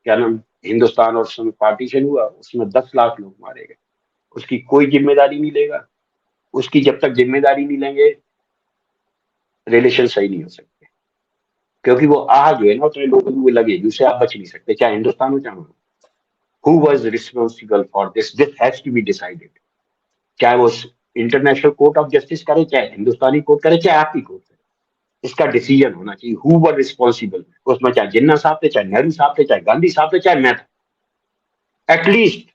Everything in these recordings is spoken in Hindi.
क्या नाम, हिंदुस्तान और उसमें पार्टीशन हुआ, उसमें 10 लाख लोग मारे गए, उसकी कोई जिम्मेदारी नहीं लेगा। उसकी जब तक जिम्मेदारी नहीं लेंगे, रिलेशन सही नहीं हो सकते, क्योंकि वो आग जो है ना उतने लोगों को लगेगी, उससे आप बच नहीं सकते, चाहे हिंदुस्तान हो चाहे who was responsible for this has to be decided. चाहे वो इंटरनेशनल कोर्ट ऑफ जस्टिस करे, चाहे हिंदुस्तानी कोर्ट करे, चाहे आपकी कोर्ट करे, इसका डिसीजन होना चाहिए हु वर रिस्पॉन्सिबल। उसमें चाहे जिन्ना साहब थे, चाहे नेहरू साहब थे, चाहे गांधी साहब थे, चाहे मैं था, एटलीस्ट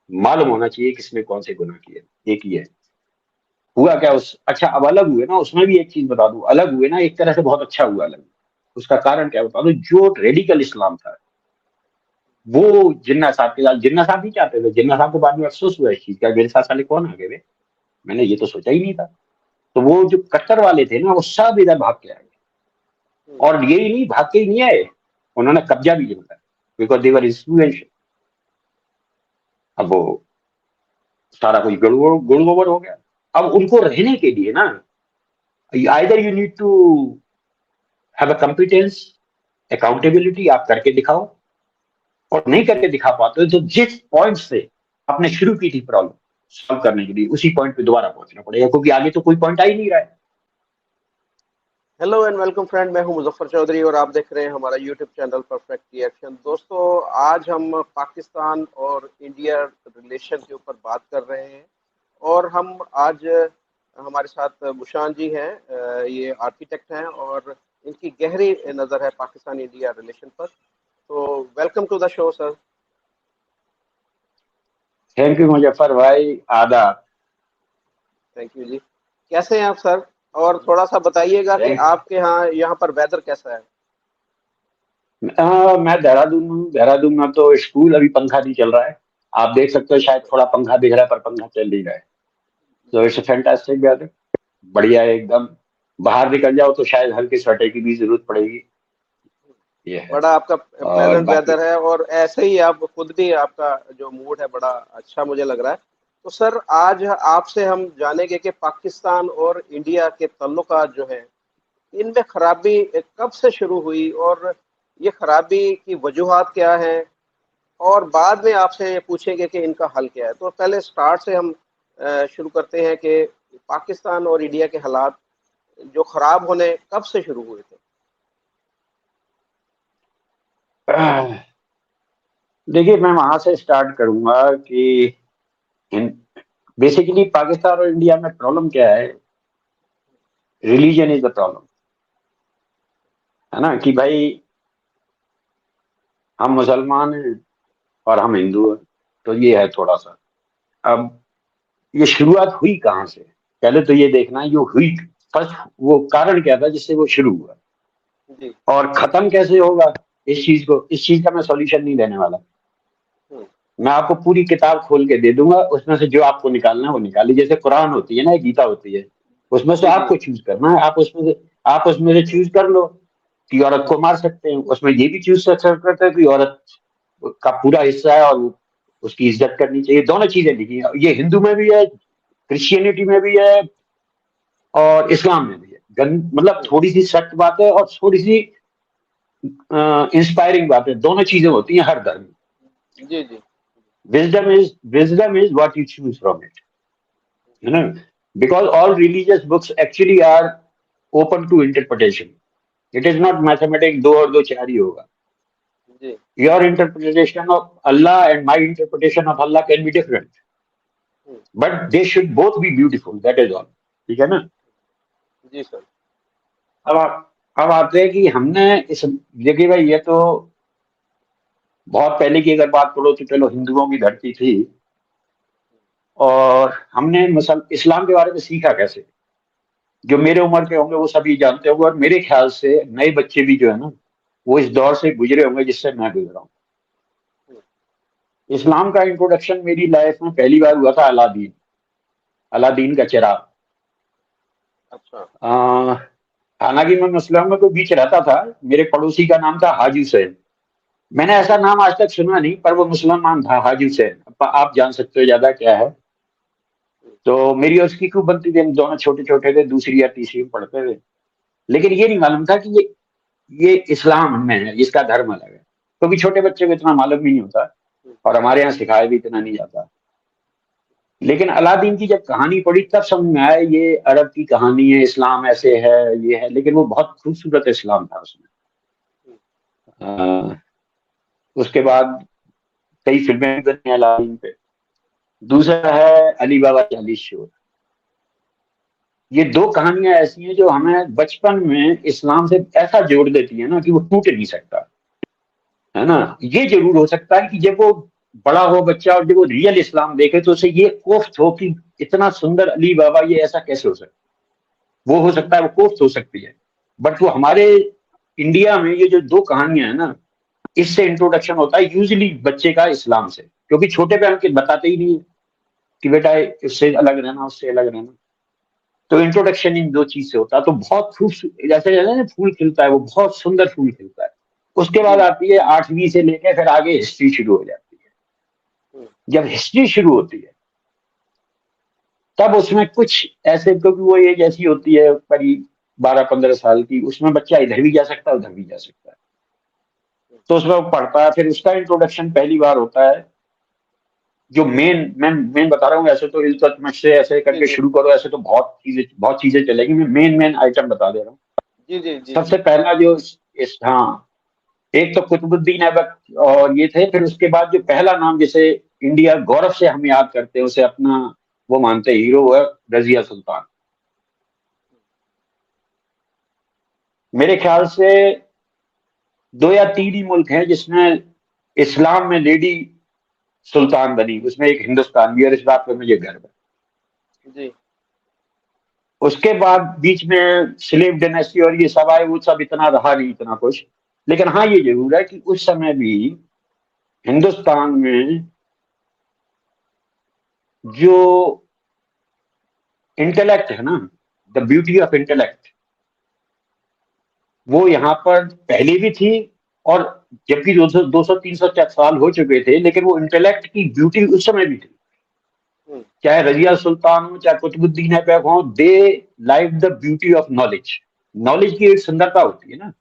मालूम होना चाहिए किसने कौन से गुनाह किए। एक ही है हुआ क्या उस, अच्छा अब अलग हुए ना, उसमें भी एक चीज बता दूं, अलग हुए ना एक तरह से बहुत अच्छा हुआ अलग। उसका कारण क्या बता दो, जो रेडिकल इस्लाम था वो जिन्ना साहब के साथ, जिन्ना साहब नहीं चाहते थे, जिन्ना साहब को बाद में अफसोस हुआ इस चीज का, मेरे साथ साले कौन आ गए वे, मैंने ये तो सोचा ही नहीं था। तो वो जो कट्टर वाले थे ना वो सब इधर भाग के आ गए, और यही नहीं, भाग के ही नहीं आए, उन्होंने कब्जा भी किया, बिकॉज देवर इंफ्लुएंशियल। अब वो सारा कुछ गुड़ गोबर हो गया। अब उनको रहने के लिए ना, either you need to have a competence, accountability, आप करके दिखाओ, और नहीं करके दिखा पाते तो जिस पॉइंट से आपने शुरू की थी प्रॉब्लम सॉल्व करने के लिए, उसी पॉइंट पे दोबारा पहुंचना पड़ेगा, क्योंकि आगे तो कोई पॉइंट आ ही नहीं रहा है। हेलो एंड वेलकम फ्रेंड, मैं हूं मुजफ्फर चौधरी और आप देख रहे हैं हमारा यूट्यूब चैनल परफेक्ट रिएक्शन। दोस्तों, आज हम पाकिस्तान और इंडिया रिलेशन के ऊपर बात कर रहे हैं, और हम आज हमारे साथ बुशान जी हैं। ये आर्किटेक्ट हैं और इनकी गहरी नज़र है पाकिस्तान इंडिया रिलेशन पर। तो welcome to the show sir. Thank you Muzaffar भाई, आदाब। Thank you ji. कैसे हैं आप सर? और थोड़ा सा बताइएगा कि आपके यहाँ पर वेदर कैसा है? मैं देहरादून में हूँ। देहरादून में तो स्कूल अभी पंखा नहीं चल रहा है, आप देख सकते हो, शायद थोड़ा पंखा दिख रहा है पर पंखा चल नहीं रहा है। तो इट्स फैंटास्टिक वेदर, बढ़िया है एकदम। बाहर निकल जाओ तो शायद हल्के स्वेटर की भी जरूरत पड़ेगी, ये है। बड़ा आपका और प्लेजेंट बाकी वेदर है, और ऐसे ही आप खुद भी, आपका जो मूड है बड़ा अच्छा मुझे लग रहा है। तो सर, आज आपसे हम जानेंगे कि पाकिस्तान और इंडिया के ताल्लुकात जो हैं, इनमें खराबी कब से शुरू हुई, और ये खराबी की वजूहात क्या हैं, और बाद में आपसे ये पूछेंगे कि इनका हल क्या है। तो पहले स्टार्ट से हम शुरू करते हैं कि पाकिस्तान और इंडिया के हालात जो खराब होने कब से शुरू हुए थे? देखिए, मैं वहां से स्टार्ट करूंगा कि बेसिकली पाकिस्तान और इंडिया में प्रॉब्लम क्या है, रिलीजन इज द प्रॉब्लम, है ना, कि भाई हम मुसलमान हैं और हम हिंदू हैं, तो ये है थोड़ा सा। अब ये शुरुआत हुई कहाँ से, पहले तो ये देखना है, ये हुई फर्स्ट, वो कारण क्या था जिससे वो शुरू हुआ, जी। और खत्म कैसे होगा इस चीज को, इस चीज का मैं सॉल्यूशन नहीं देने वाला। हम्म। मैं आपको पूरी किताब खोल के दे दूंगा, उसमें से जो आपको निकालना है वो निकालिए। जैसे कुरान होती है ना, गीता होती है, उसमें से जी जी। आपको चूज करना है, आप उसमें से चूज कर लो कि औरत को मार सकते हैं, उसमें ये भी चूज कर सकते हैं कि औरत का पूरा हिस्सा है और उसकी इज्जत करनी चाहिए। दोनों चीजें लिखी हैं, ये हिंदू में भी है, क्रिश्चियनिटी में भी है, और इस्लाम में भी है। मतलब थोड़ी सी सख्त बात है और थोड़ी सी इंस्पायरिंग बात है, दोनों चीजें होती हैं हर धर्म में। जी जी। wisdom is what you choose from it, you know, because all religious books actually are open to interpretation. It is not mathematics, दो और दो चार ही होगा। जी Your interpretation of Allah and my interpretation of Allah can be different, but they should both be beautiful, that is all। ठीक है ना। जी सर। अब आते हैं कि हमने इस, देखिए भाई, ये तो बहुत पहले की अगर बात करो तो चलो हिंदुओं की धरती थी, और हमने मुसल इस्लाम के बारे में सीखा कैसे, जो मेरे उम्र के होंगे वो सभी जानते होंगे, और मेरे ख्याल से नए बच्चे भी जो है ना वो इस दौर से गुजरे होंगे जिससे मैं गुजरा हूँ। इस्लाम का इंट्रोडक्शन मेरी लाइफ में पहली बार हुआ था अलादीन, अलादीन का चिराग। अच्छा। हालांकि मैं मुस्लिम में तो बीच रहता था, मेरे पड़ोसी का नाम था हाजी हुसैन। मैंने ऐसा नाम आज तक सुना नहीं, पर वो मुसलमान था, हाजी हुसैन। आप जान सकते हो ज्यादा क्या है। तो मेरी और उसकी खूब बनती थी, हम दोनों छोटे छोटे थे, दूसरी या तीसरी में पढ़ते थे, लेकिन ये नहीं मालूम था कि ये इस्लाम में है, इसका धर्म अलग है। क्योंकि छोटे बच्चे को इतना मालूम भी नहीं होता और हमारे यहाँ सिखाया भी इतना नहीं जाता। लेकिन अलादीन की जब कहानी पढ़ी तब समझ में आया ये अरब की कहानी है, इस्लाम ऐसे है, ये है, लेकिन वो बहुत खूबसूरत इस्लाम था उसमें। अ, उसके बाद कई फिल्में भी बनी हैं अलादीन पे। दूसरा है अली बाबा 40 चोर। ये दो कहानियां ऐसी हैं जो हमें बचपन में इस्लाम से ऐसा जोड़ देती है ना कि वो टूट नहीं सकता, है ना। ये जरूर हो सकता है कि जब वो बड़ा हो बच्चा और जब वो रियल इस्लाम देखे तो उसे ये कोफ्त हो कि इतना सुंदर अली बाबा, ये ऐसा कैसे हो सकता है। वो हो सकता है, वो कोफ्त हो सकती है। बट वो हमारे इंडिया में ये जो दो कहानियां है ना, इससे इंट्रोडक्शन होता है यूजली बच्चे का इस्लाम से, क्योंकि छोटे पे हम बताते ही नहीं है कि बेटा इससे अलग रहना, उससे अलग रहना। तो इंट्रोडक्शन इन दो चीज से होता है। तो बहुत खूबसूरत, जैसे जैसे ना फूल खिलता है, वो बहुत सुंदर फूल खिलता है। उसके बाद जी। आती है 8वीं से लेकर फिर आगे हिस्ट्री शुरू हो जाती है। हम्म, जब हिस्ट्री शुरू होती है तब उसमें कुछ ऐसे, क्योंकि वो एज ऐसी होती है करीब 12-15 साल की, उसमें बच्चा इधर भी जा सकता है उधर भी जा सकता है। तो उसमें वो पढ़ता है, फिर उसका इंट्रोडक्शन पहली बार होता है। जो मैं बता रहा हूँ, ऐसे तो इल्तुतमिश से ऐसे जी करके जी शुरू करो, ऐसे तो बहुत चीजें चलेगी। मैं मेन आइटम बता दे रहा हूँ। जी जी जी जी। सबसे पहला जो इस हाँ, एक तो कुतुबुद्दीन ऐबक और ये थे। फिर उसके बाद जो पहला नाम जिसे इंडिया गौरव से हम याद करते हैं, उसे अपना वो मानते हीरो है, रजिया सुल्तान। मेरे ख्याल से 2 या 3 ही मुल्क हैं जिसमें इस्लाम में लेडी सुल्तान बनी, उसमें एक हिंदुस्तान भी है, और इस बात पर मुझे गर्व है। जी उसके बाद बीच में स्लेव डायनेस्टी और ये सब आए, वो सब इतना रहा नहीं, इतना कुछ। लेकिन हाँ, ये जरूर है कि उस समय भी हिंदुस्तान में जो इंटेलेक्ट है ना, द ब्यूटी ऑफ इंटेलेक्ट, वो यहाँ पर पहले भी थी। और जबकि 200-300 साल हो चुके थे, लेकिन वो इंटेलेक्ट की ब्यूटी उस समय भी थी। हम्म, चाहे रजिया सुल्तान हो, चाहे कुतुबुद्दीन ऐबक हो, they like the beauty of knowledge. Knowledge की एक सुंदरता होती है ना।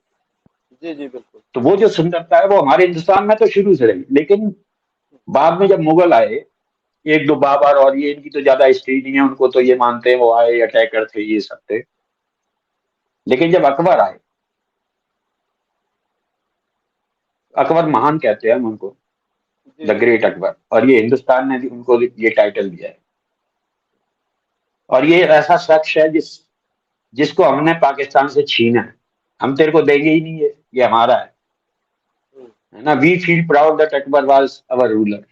जी जी बिल्कुल। तो वो जो सुंदरता है वो हमारे हिंदुस्तान में तो शुरू से रही, लेकिन बाद में जब मुगल आए, एक दो बाबर और ये, इनकी तो ज्यादा हिस्ट्री नहीं है, उनको तो ये मानते हैं वो आए अटैकर थे, ये सब थे। लेकिन जब अकबर आए, अकबर महान कहते हैं हम उनको, जी द जी ग्रेट अकबर, और ये हिंदुस्तान ने भी उनको ये टाइटल दिया है। और ये ऐसा शख्स है जिसको हमने पाकिस्तान से छीना है। हम तेरे को देंगे ही नहीं, ये हमारा हम्म, है ना। We feel proud that Akbar was our ruler.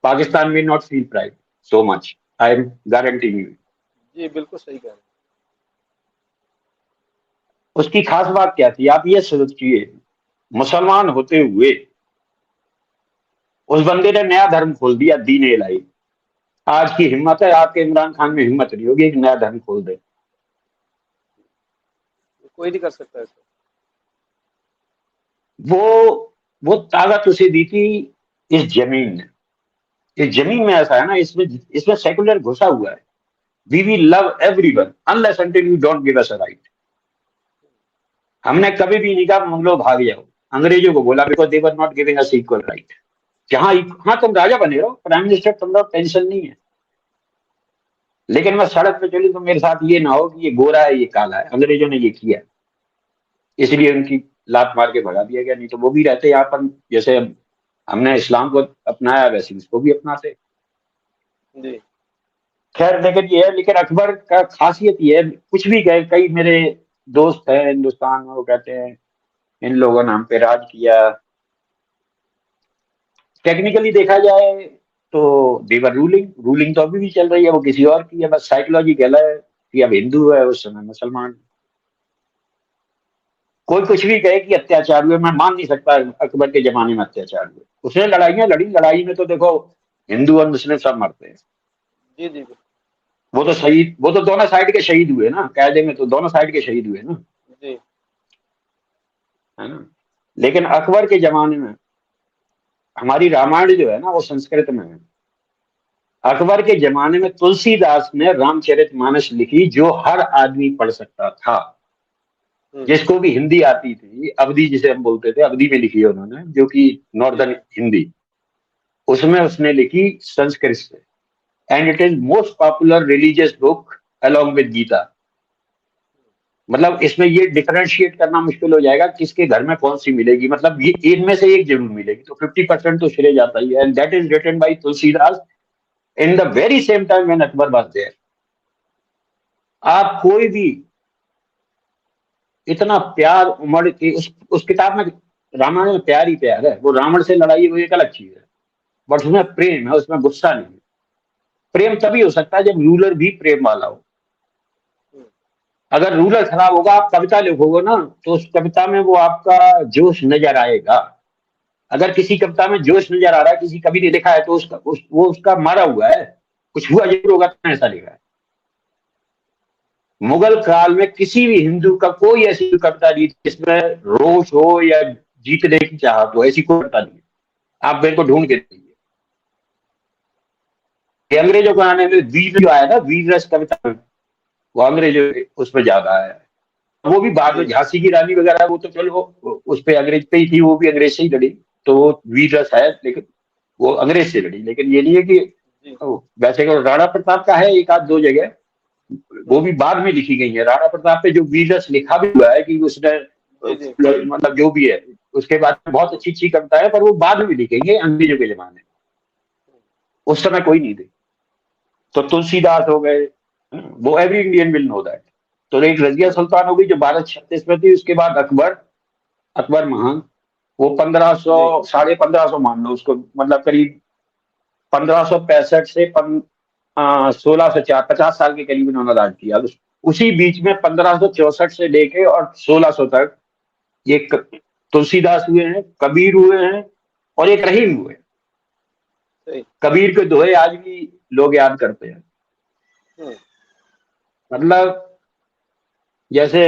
Pakistan will not feel pride so much, I am guaranteeing you. जी बिल्कुल सही कह रहे उसकी खास बात क्या थी, आप ये सोचिए, मुसलमान होते हुए उस बंदे ने नया धर्म खोल दिया, दीन इलाही। आज की हिम्मत है, आपके इमरान खान में हिम्मत नहीं होगी एक नया धर्म खोल दे। हैं, कोई नहीं कर सकता ऐसा। वो वो ताकत उसे दी थी इस जमीन ने। इस जमीन में ऐसा है ना, इसमें इसमें सेकुलर घुसा हुआ है। We will love everyone unless until you don't give us a right. हमने कभी भी नहीं कहा तुम लोग भाग जाओ। अंग्रेजों को बोला because they were not giving us equal right. जहां हाँ, तुम राजा बने रहो, प्राइम मिनिस्टर, तुम लोग, टेंशन नहीं है। लेकिन मैं सड़क पे चली तो मेरे साथ ये ना हो कि ये गोरा है, ये काला है, अंग्रेजों ने ये किया, इसलिए उनकी लात मार के भगा दिया गया। नहीं तो वो भी रहते यहाँ पर, जैसे हमने इस्लाम को अपनाया वैसे इसको भी अपनाते। जी खैर, लेकिन ये है, लेकिन अकबर का खासियत ये है, कुछ भी कहे, कई मेरे दोस्त हैं हिंदुस्तान में, वो कहते हैं इन लोगों ने हम पे राज किया। टेक्निकली देखा जाए तो देवर रूलिंग, रूलिंग तो अभी भी चल रही है, वो किसी और की है, बस साइकोलॉजी कहला है कि अब हिंदू है, उस समय मुसलमान। कोई कुछ भी कहे कि अत्याचार हुए, मैं मान नहीं सकता अकबर के जमाने में अत्याचार हुए। उसने लड़ाइयां लड़ी, लड़ाई में तो देखो हिंदू और मुस्लिम सब मरते हैं। जी जी बिल्कुल। वो तो दोनों साइड के शहीद हुए ना, कायदे में तो दोनों साइड के शहीद हुए ना, जी है ना। लेकिन अकबर के जमाने में हमारी रामायण जो है ना, वो संस्कृत में है। अकबर के जमाने में तुलसीदास ने रामचरितमानस लिखी, जो हर आदमी पढ़ सकता था। जिसको भी हिंदी आती थी, अवधी जिसे हम बोलते थे, अवधी में लिखी है उन्होंने, जो कि नॉर्दर्न हिंदी, उसमें उसने लिखी संस्कृत से। And it is most popular religious book along with Gita. मतलब इसमें ये डिफरेंशिएट करना मुश्किल हो जाएगा किसके घर में कौन सी मिलेगी, मतलब ये एक में से एक जरूर मिलेगी, तो 50% तो श्रेय जाता ही है। And that is written by Tulsidas in the very same time when Akbar was there. आप कोई भी इतना प्यार उमड़ के उस किताब में, रामायण में प्यार ही प्यार है। वो रावण से लड़ाई वो एक अलग चीज है, बट उसमें प्रेम है, उसमें गुस्सा नहीं है। प्रेम तभी हो सकता है जब रूलर भी प्रेम वाला हो। अगर रूलर खराब होगा, आप कविता लिखोगे ना, तो उस कविता में वो आपका जोश नजर आएगा। अगर किसी कविता में जोश नजर आ रहा है, किसी कवि ने लिखा है, तो वो उसका मारा हुआ है, कुछ हुआ जरूर होगा तो ऐसा लिखा है। मुगल काल में किसी भी हिंदू का कोई ऐसी कविता नहीं थी जिसमें रोष हो या जीतने की चाहत हो, ऐसी कोई कविता नहीं। आप मेरे को ढूंढ के दीजिए। अंग्रेजों के आने में वीर जो आया ना, वीर रस कविता में, वो अंग्रेजों उसमें ज्यादा आया है। वो भी बाद में झांसी की रानी वगैरह, वो तो चलो उस पे अंग्रेज पे ही थी, वो भी अंग्रेज से ही लड़ी, तो वो वीर रस है, लेकिन वो अंग्रेज से लड़ी। लेकिन ये नहीं है कि वैसे तो राणा प्रताप का है एक आध दो जगह, वो भी बाद में लिखी गई है। राणा प्रताप पे जो वीर रस लिखा भी हुआ है कि उसने मतलब जो भी है, उसके बाद में बहुत अच्छी अच्छी कविता है, पर वो बाद में लिखी गई है अंग्रेजों के जमाने में, उस समय कोई नहीं थी। तो तुलसीदास हो गए, वो every Indian will know that. तो एक रजिया सुल्तान हो गई जो 1236 में थी। उसके बाद अकबर, अकबर महान, वो 1500 1550 मान लो उसको, मतलब करीब 1565 से 1604, 50 साल के करीब इन्होंने राज किया। उसी बीच में 1564 से लेके और 1600 तक ये तुलसीदास हुए हैं, कबीर हुए हैं, और एक रहीम हुए। कबीर के दोहे आज भी लोग याद करते हैं। मतलब जैसे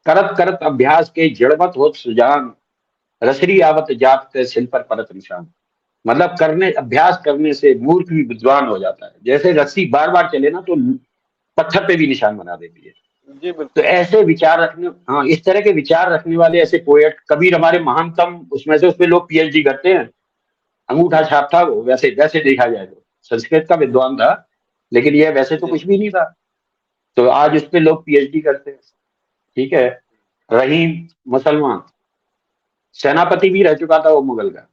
करत करत अभ्यास के जड़वत होत सुजान, रसरी आवत जात के सिल पर परत निशान। मतलब करने, अभ्यास करने से मूर्ख भी विद्वान हो जाता है। जैसे रस्सी बार बार चले ना, तो पत्थर पे भी निशान बना देती है। जी तो बिल्कुल। ऐसे विचार रखने, हाँ, इस तरह के विचार रखने वाले ऐसे पोएट, कबीर हमारे महानतम, उसमें से उसमें लोग पीएचडी करते हैं। अंगूठा छाप था वो, वैसे वैसे देखा जाए तो संस्कृत का विद्वान था, लेकिन ये वैसे तो कुछ भी नहीं था। तो आज उस पे लोग पीएचडी करते हैं। ठीक है। रहीम मुसलमान, सेनापति भी रह चुका था वो मुगल का।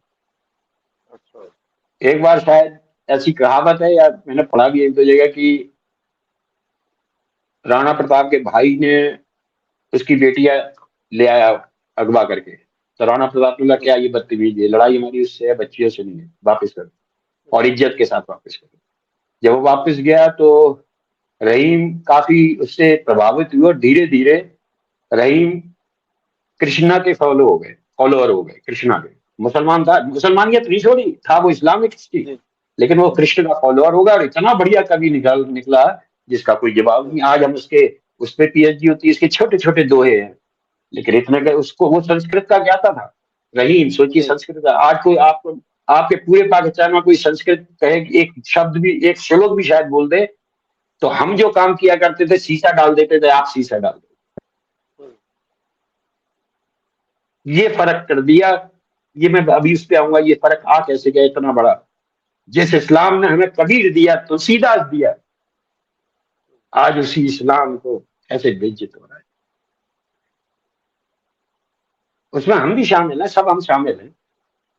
एक बार शायद ऐसी कहावत है, या मैंने पढ़ा भी एक दो जगह, कि राणा प्रताप के भाई ने उसकी बेटियां ले आया अगवा करके। तो राणा प्रताप ने कहा, क्या ये बदतमीजी है, लड़ाई हमारी उससे है, बच्चियों से नहीं है, वापस कर, और इज्जत के साथ वापस कर। जब वो वापस गया तो रहीम काफी उससे प्रभावित हुए, और धीरे धीरे रहीम कृष्णा के फॉलो हो गए, फॉलोअर हो गए कृष्णा के। मुसलमान था, मुसलमानियत नहीं छोड़ी, था वो इस्लामिक थी, लेकिन वो कृष्ण का फॉलोअर होगा, और इतना बढ़िया कवि निकला जिसका कोई जवाब नहीं। आज हम उसके, उस पर पीएचडी होती है, इसके छोटे छोटे दोहे हैं, लेकिन इतने का उसको, वो संस्कृत का ज्ञाता था रहीम। सोचिए संस्कृत का, आज कोई आपको, आपके पूरे पाकिस्तान में कोई संस्कृत कहे, एक शब्द भी, एक श्लोक भी शायद बोल दे, तो हम जो काम किया करते थे, शीशा डाल देते थे, आप शीशा डाल दो। ये फर्क कर दिया। ये मैं अभी उस पे आऊंगा, ये फर्क आ कैसे गया इतना बड़ा। जिस इस्लाम ने हमें कबीर दिया, तुलसीदास दिया, आज उसी इस्लाम को ऐसे बेइज्जत हो रहा है। उसमें हम भी शामिल हैं, सब हम शामिल हैं।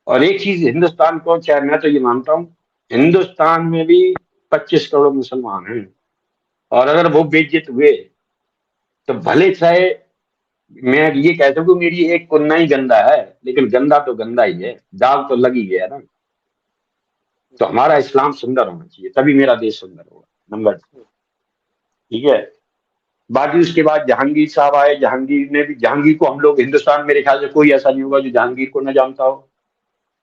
और एक चीज हिंदुस्तान को, चाहे मैं तो ये मानता हूँ, हिंदुस्तान में भी 25 करोड़ मुसलमान हैं, और अगर वो बेइज्जत हुए तो भले चाहे मैं ये कहता हूँ कि मेरी एक कुन्ना ही गंदा है, लेकिन गंदा तो गंदा ही है, दाग तो लग ही गया ना। तो हमारा इस्लाम सुंदर होना चाहिए, तभी मेरा देश सुंदर होगा। नंबर 2। ठीक है। बाकी उसके बाद जहांगीर साहब आए। जहांगीर ने भी, जहांगीर को हम लोग हिंदुस्तान, मेरे ख्याल से कोई ऐसा नहीं होगा जो जहांगीर को न जानता हो।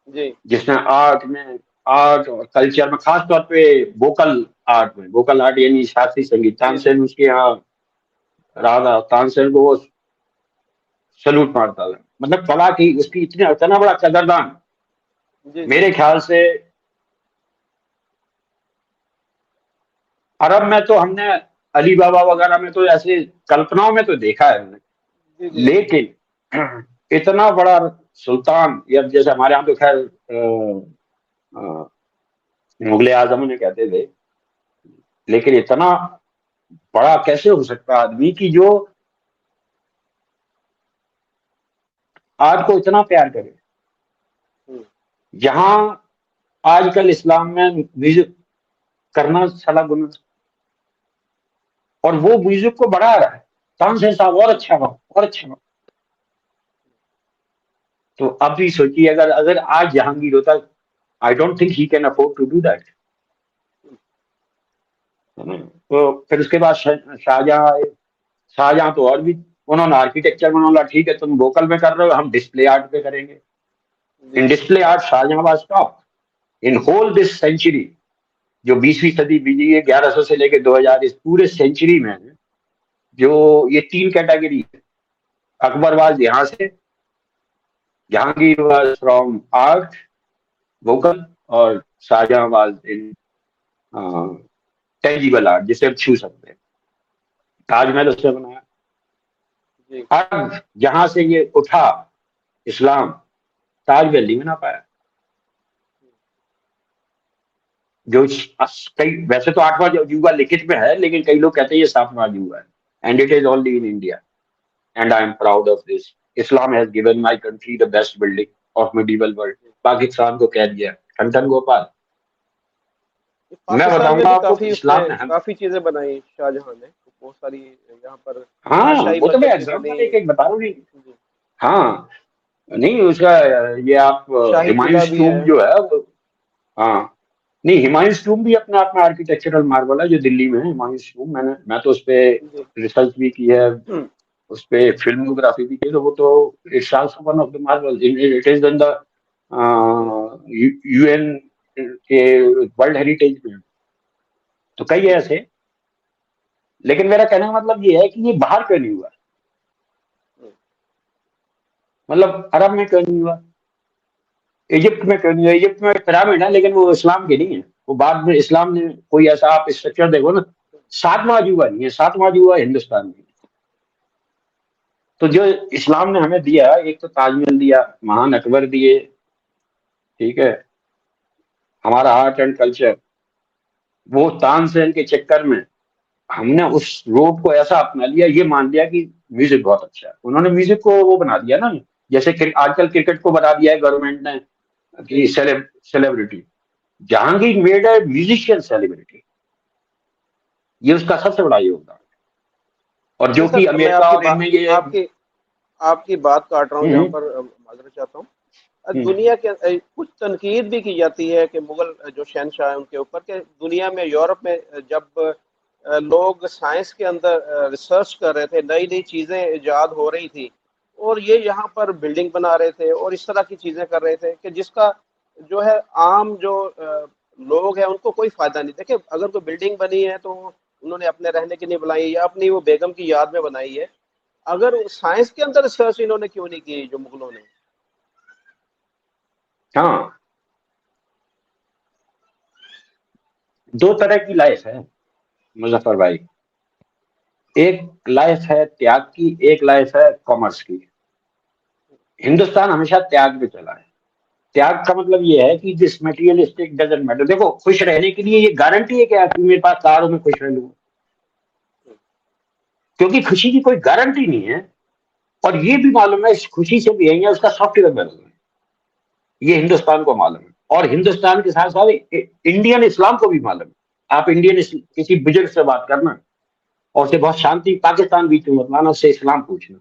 जिसने आर्ट में, आर्ट और कल्चर में, खास तौर पे वोकल आर्ट में, वोकल आर्ट यानी शास्त्रीय संगीत, तानसेन उसके यहाँ राधा, तानसेन को वो सलूट मारता था। मतलब कला की उसकी इतनी, इतना बड़ा कदरदान। मेरे ख्याल से अरब में तो हमने अली बाबा वगैरह में तो ऐसे कल्पनाओं में तो देखा है हमने, जी जी लेकिन इतना बड़ा सुल्तान, या जैसे हमारे यहाँ तो खैर मुगले आजम ने कहते थे, लेकिन इतना बड़ा कैसे हो सकता है आदमी की जो आज को इतना प्यार करे। हम्म, जहां आजकल इस्लाम में म्यूजिक करना साला गुनाह, और वो म्यूजिक को बढ़ा रहा है, तानसेन साहब और अच्छा गाओ और अच्छा गाओ। तो अब भी सोचिए, अगर अगर आज जहांगीर होता, I don't think he can afford to do that, है ना। तो फिर उसके बाद शाहजहां आए। शाहजहां तो और भी, उन्होंने आर्किटेक्चर में बोला ठीक है तुम वोकल में कर रहे हो, हम डिस्प्ले आर्ट पे करेंगे। जी in display art Shahjahan was top in whole this century. जो 20वीं सदी बीती है 1100 से लेकर 2000, इस पूरे सेंचुरी में जो ये तीन कैटेगरी है, अकबर वाज यहाँ से, Jahangir was from art vocal, और Shahjahan was in tangible art, जिसे हम छू सकते हैं। ताजमहल उसने बनाया। जी अब जहां से ये उठा इस्लाम, ताजमहल नहीं बना पाया। जो कई, वैसे तो 8वां अजूबा लिखित में है, लेकिन कई लोग कहते हैं ये 7वां अजूबा है, and it is only in India, and I am proud of this. Islam has given my country the best building of medieval world. Pakistan को कह दिया ठन गोपाल। मैं पाकिस्तान में बताऊंगा भी आपको कि काफी उसने इस्लाम ने काफी चीजें बनाई शाहजहां ने, तो बहुत सारी यहाँ पर हाँ, शाही वो तो मैं मस्जिद भी बनी। एग्जाम्पल एक एक बता रहा हूँ कि जी, हाँ, नहीं उसका, ये आप शाही किला हुमायूंस भी है। टूम्ब जो है वो, हाँ, नहीं हुमायूंस टूम्ब भी अपने आप में आर्किटेक्चरल मार्वल है, जो दिल्ली में है हुमायूंस टूम्ब। मैं तो उस पे जी रिसर्च भी की है, उस पे फिल्मोग्राफी भी की, तो वो तो it's also one of the Marvel, it is in the UN के वर्ल्ड हेरिटेज में। तो कई है ऐसे, लेकिन मेरा कहने का मतलब ये है कि ये बाहर क्यों नहीं हुआ, मतलब अरब में क्यों नहीं हुआ, इजिप्ट में क्यों नहीं हुआ। इजिप्ट में पिरामिड है, लेकिन वो इस्लाम के नहीं है, वो बाद में इस्लाम ने कोई ऐसा, आप स्ट्रक्चर देखो ना, 7वां अजूबा नहीं है, 7वां अजूबा हिंदुस्तान में। तो जो इस्लाम ने हमें दिया, एक तो ताजमहल दिया, महान अकबर दिए, ठीक है, हमारा आर्ट एंड कल्चर, वो तानसेन के चक्कर में हमने उस रोड को ऐसा अपना लिया, ये मान लिया कि म्यूजिक बहुत अच्छा है। उन्होंने म्यूजिक को वो बना दिया ना, जैसे आजकल क्रिकेट को बना दिया है गवर्नमेंट ने कि celebrity. Jahangir made a musician celebrity, ये उसका सबसे बड़ा योगदान। और अच्छा जो कि सर, मैं अमेरिका आपकी और बात इनमें ये आपकी आपकी बात काट रहा हूँ यहाँ हम्म पर, माजरत चाहता हूँ। हम्म दुनिया के कुछ तनकीद भी की जाती है कि मुगल जो शहनशाह है उनके ऊपर, कि दुनिया में, यूरोप में जब लोग साइंस के अंदर रिसर्च कर रहे थे, नई नई चीज़ें इजाद हो रही थी, और ये यहाँ पर बिल्डिंग बना रहे थे और इस तरह की चीज़ें कर रहे थे कि जिसका जो है आम जो लोग हैं उनको कोई फ़ायदा नहीं। देखिए, अगर कोई बिल्डिंग बनी है तो उन्होंने अपने रहने के लिए बनाई या अपनी वो बेगम की याद में बनाई है। अगर साइंस के अंदर रिसर्च इन्होंने क्यों नहीं की जो मुगलों ने? हाँ, दो तरह की लाइफ है मुजफ्फर भाई, एक लाइफ है त्याग की, एक लाइफ है कॉमर्स की। हिंदुस्तान हमेशा त्याग पे चला है। त्याग का मतलब ये है कि दिस मटेरियलिस्टिक डजंट मैटर। देखो, खुश रहने के लिए ये गारंटी है क्या कि मेरे पास कार हो मैं खुश रह लूंगा, क्योंकि खुशी की कोई गारंटी नहीं है। और ये भी मालूम है इस खुशी से भी है उसका सॉफ्टवेयर बदल है, ये हिंदुस्तान को मालूम है। और हिंदुस्तान के साथ साथ इंडियन इस्लाम को भी मालूम है। आप इंडियन किसी बुजुर्ग से बात करना और उसे बहुत शांति, पाकिस्तान बीच में मत लाना, उससे इस्लाम पूछना,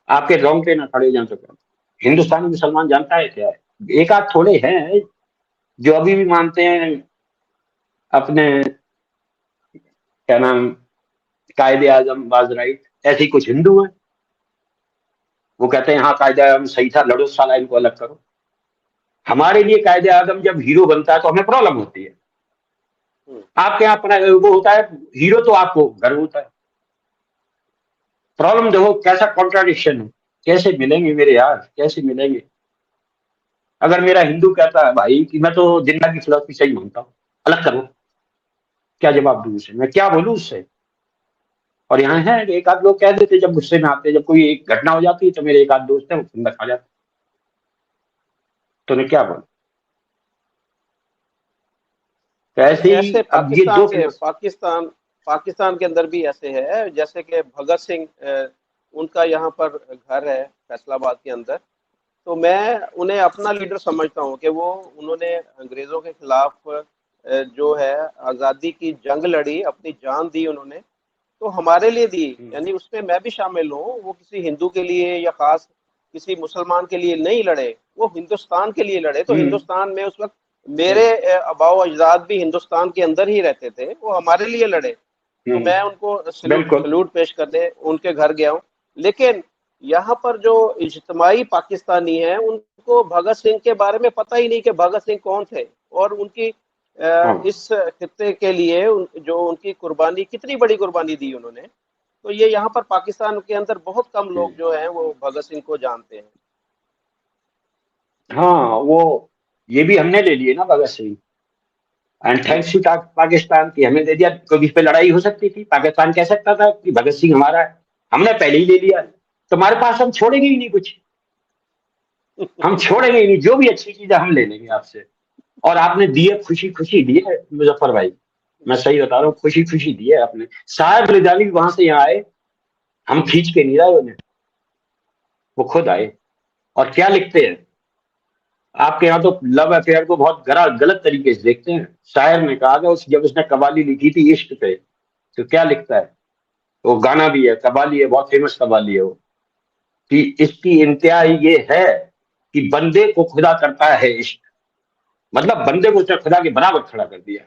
आपके रोंगटे ना खड़े जाए। तो हिंदुस्तानी मुसलमान जानता है क्या है। एक आध थोड़े हैं जो अभी भी मानते हैं अपने, क्या नाम, कायदे आजम वाज राइट। ऐसे ही कुछ हिंदू हैं, वो कहते हैं हाँ कायदे आजम सही था, लड़ो साला इनको अलग करो। हमारे लिए कायदे आजम जब हीरो बनता है तो हमें प्रॉब्लम होती है। आपके यहाँ अपना वो होता है हीरो, तो आपको गर्व होता है। प्रॉब्लम देखो कैसा कॉन्ट्राडिक्शन है, कैसे मिलेंगे मेरे यार, कैसे मिलेंगे। अगर मेरा हिंदू कहता है भाई कि मैं तो जिंदा की फिलोसफी सही मानता हूँ, अलग करो, क्या जवाब दूं उसे, मैं क्या बोलूं उससे? और यहाँ है एक आध लोग कह देते जब गुस्से में आते, जब कोई एक घटना हो जाती है तो मेरे एक आध दोस्त है वो खुंदक खा जाते, तो मैं क्या बोलूं? तो ऐसे ही ऐसे अब ये दो पाकिस्तान पाकिस्तान के अंदर भी ऐसे है, जैसे कि भगत सिंह, उनका यहाँ पर घर है फैसलाबाद के अंदर। तो मैं उन्हें अपना लीडर समझता हूँ कि वो उन्होंने अंग्रेजों के खिलाफ जो है आज़ादी की जंग लड़ी, अपनी जान दी उन्होंने, तो हमारे लिए दी। यानी उसमें मैं भी शामिल हूँ। वो किसी हिंदू के लिए या खास किसी मुसलमान के लिए नहीं लड़े, वो हिंदुस्तान के लिए लड़े। तो हम्म, हिंदुस्तान में उस वक्त मेरे आबाओ अजदाद भी हिंदुस्तान के अंदर ही रहते थे, वो हमारे लिए लड़े। तो मैं उनको बिल्कुल। सल्यूट पेश करने उनके घर गया हूँ। लेकिन यहाँ पर जो इज्तिमाई पाकिस्तानी हैं, उनको भगत सिंह के बारे में पता ही नहीं कि भगत सिंह कौन थे, और उनकी हाँ इस खित्ते के लिए जो उनकी कुर्बानी, कितनी बड़ी कुर्बानी दी उन्होंने। तो ये यहाँ पर पाकिस्तान के अंदर बहुत कम लोग जो हैं वो भगत सिंह को जानते हैं। हाँ, वो ये भी हमने ले लिए ना भगत सिंह, एंड जी। थैंक्स टू पाकिस्तान की हमें दे दिया। कभी इस पे लड़ाई हो सकती थी, पाकिस्तान कह सकता था कि भगत सिंह हमारा है, हमने पहले ही ले लिया। तुम्हारे पास हम छोड़ेंगे ही नहीं कुछ, हम छोड़ेंगे ही नहीं, जो भी अच्छी चीज है हम ले लेंगे आपसे। और आपने दिए, खुशी खुशी दिए मुजफ्फर भाई, मैं सही बता रहा हूँ, खुशी खुशी दिए आपने। साहब रिजाली वहां से यहाँ आए, हम खींच के नहीं लाए उन्हें, वो खुद आए। और क्या लिखते हैं, आपके यहाँ तो लव अफेयर को बहुत गलत तरीके से देखते हैं। शायर ने कहा था जब उसने कवाली लिखी थी इश्क पे, तो क्या लिखता है, वो गाना भी है, कवाली है, बहुत फेमस कवाली है वो, कि इसकी इंतहा ये है कि बंदे को खुदा करता है इश्क, मतलब बंदे को उसने खुदा के बराबर खड़ा कर दिया।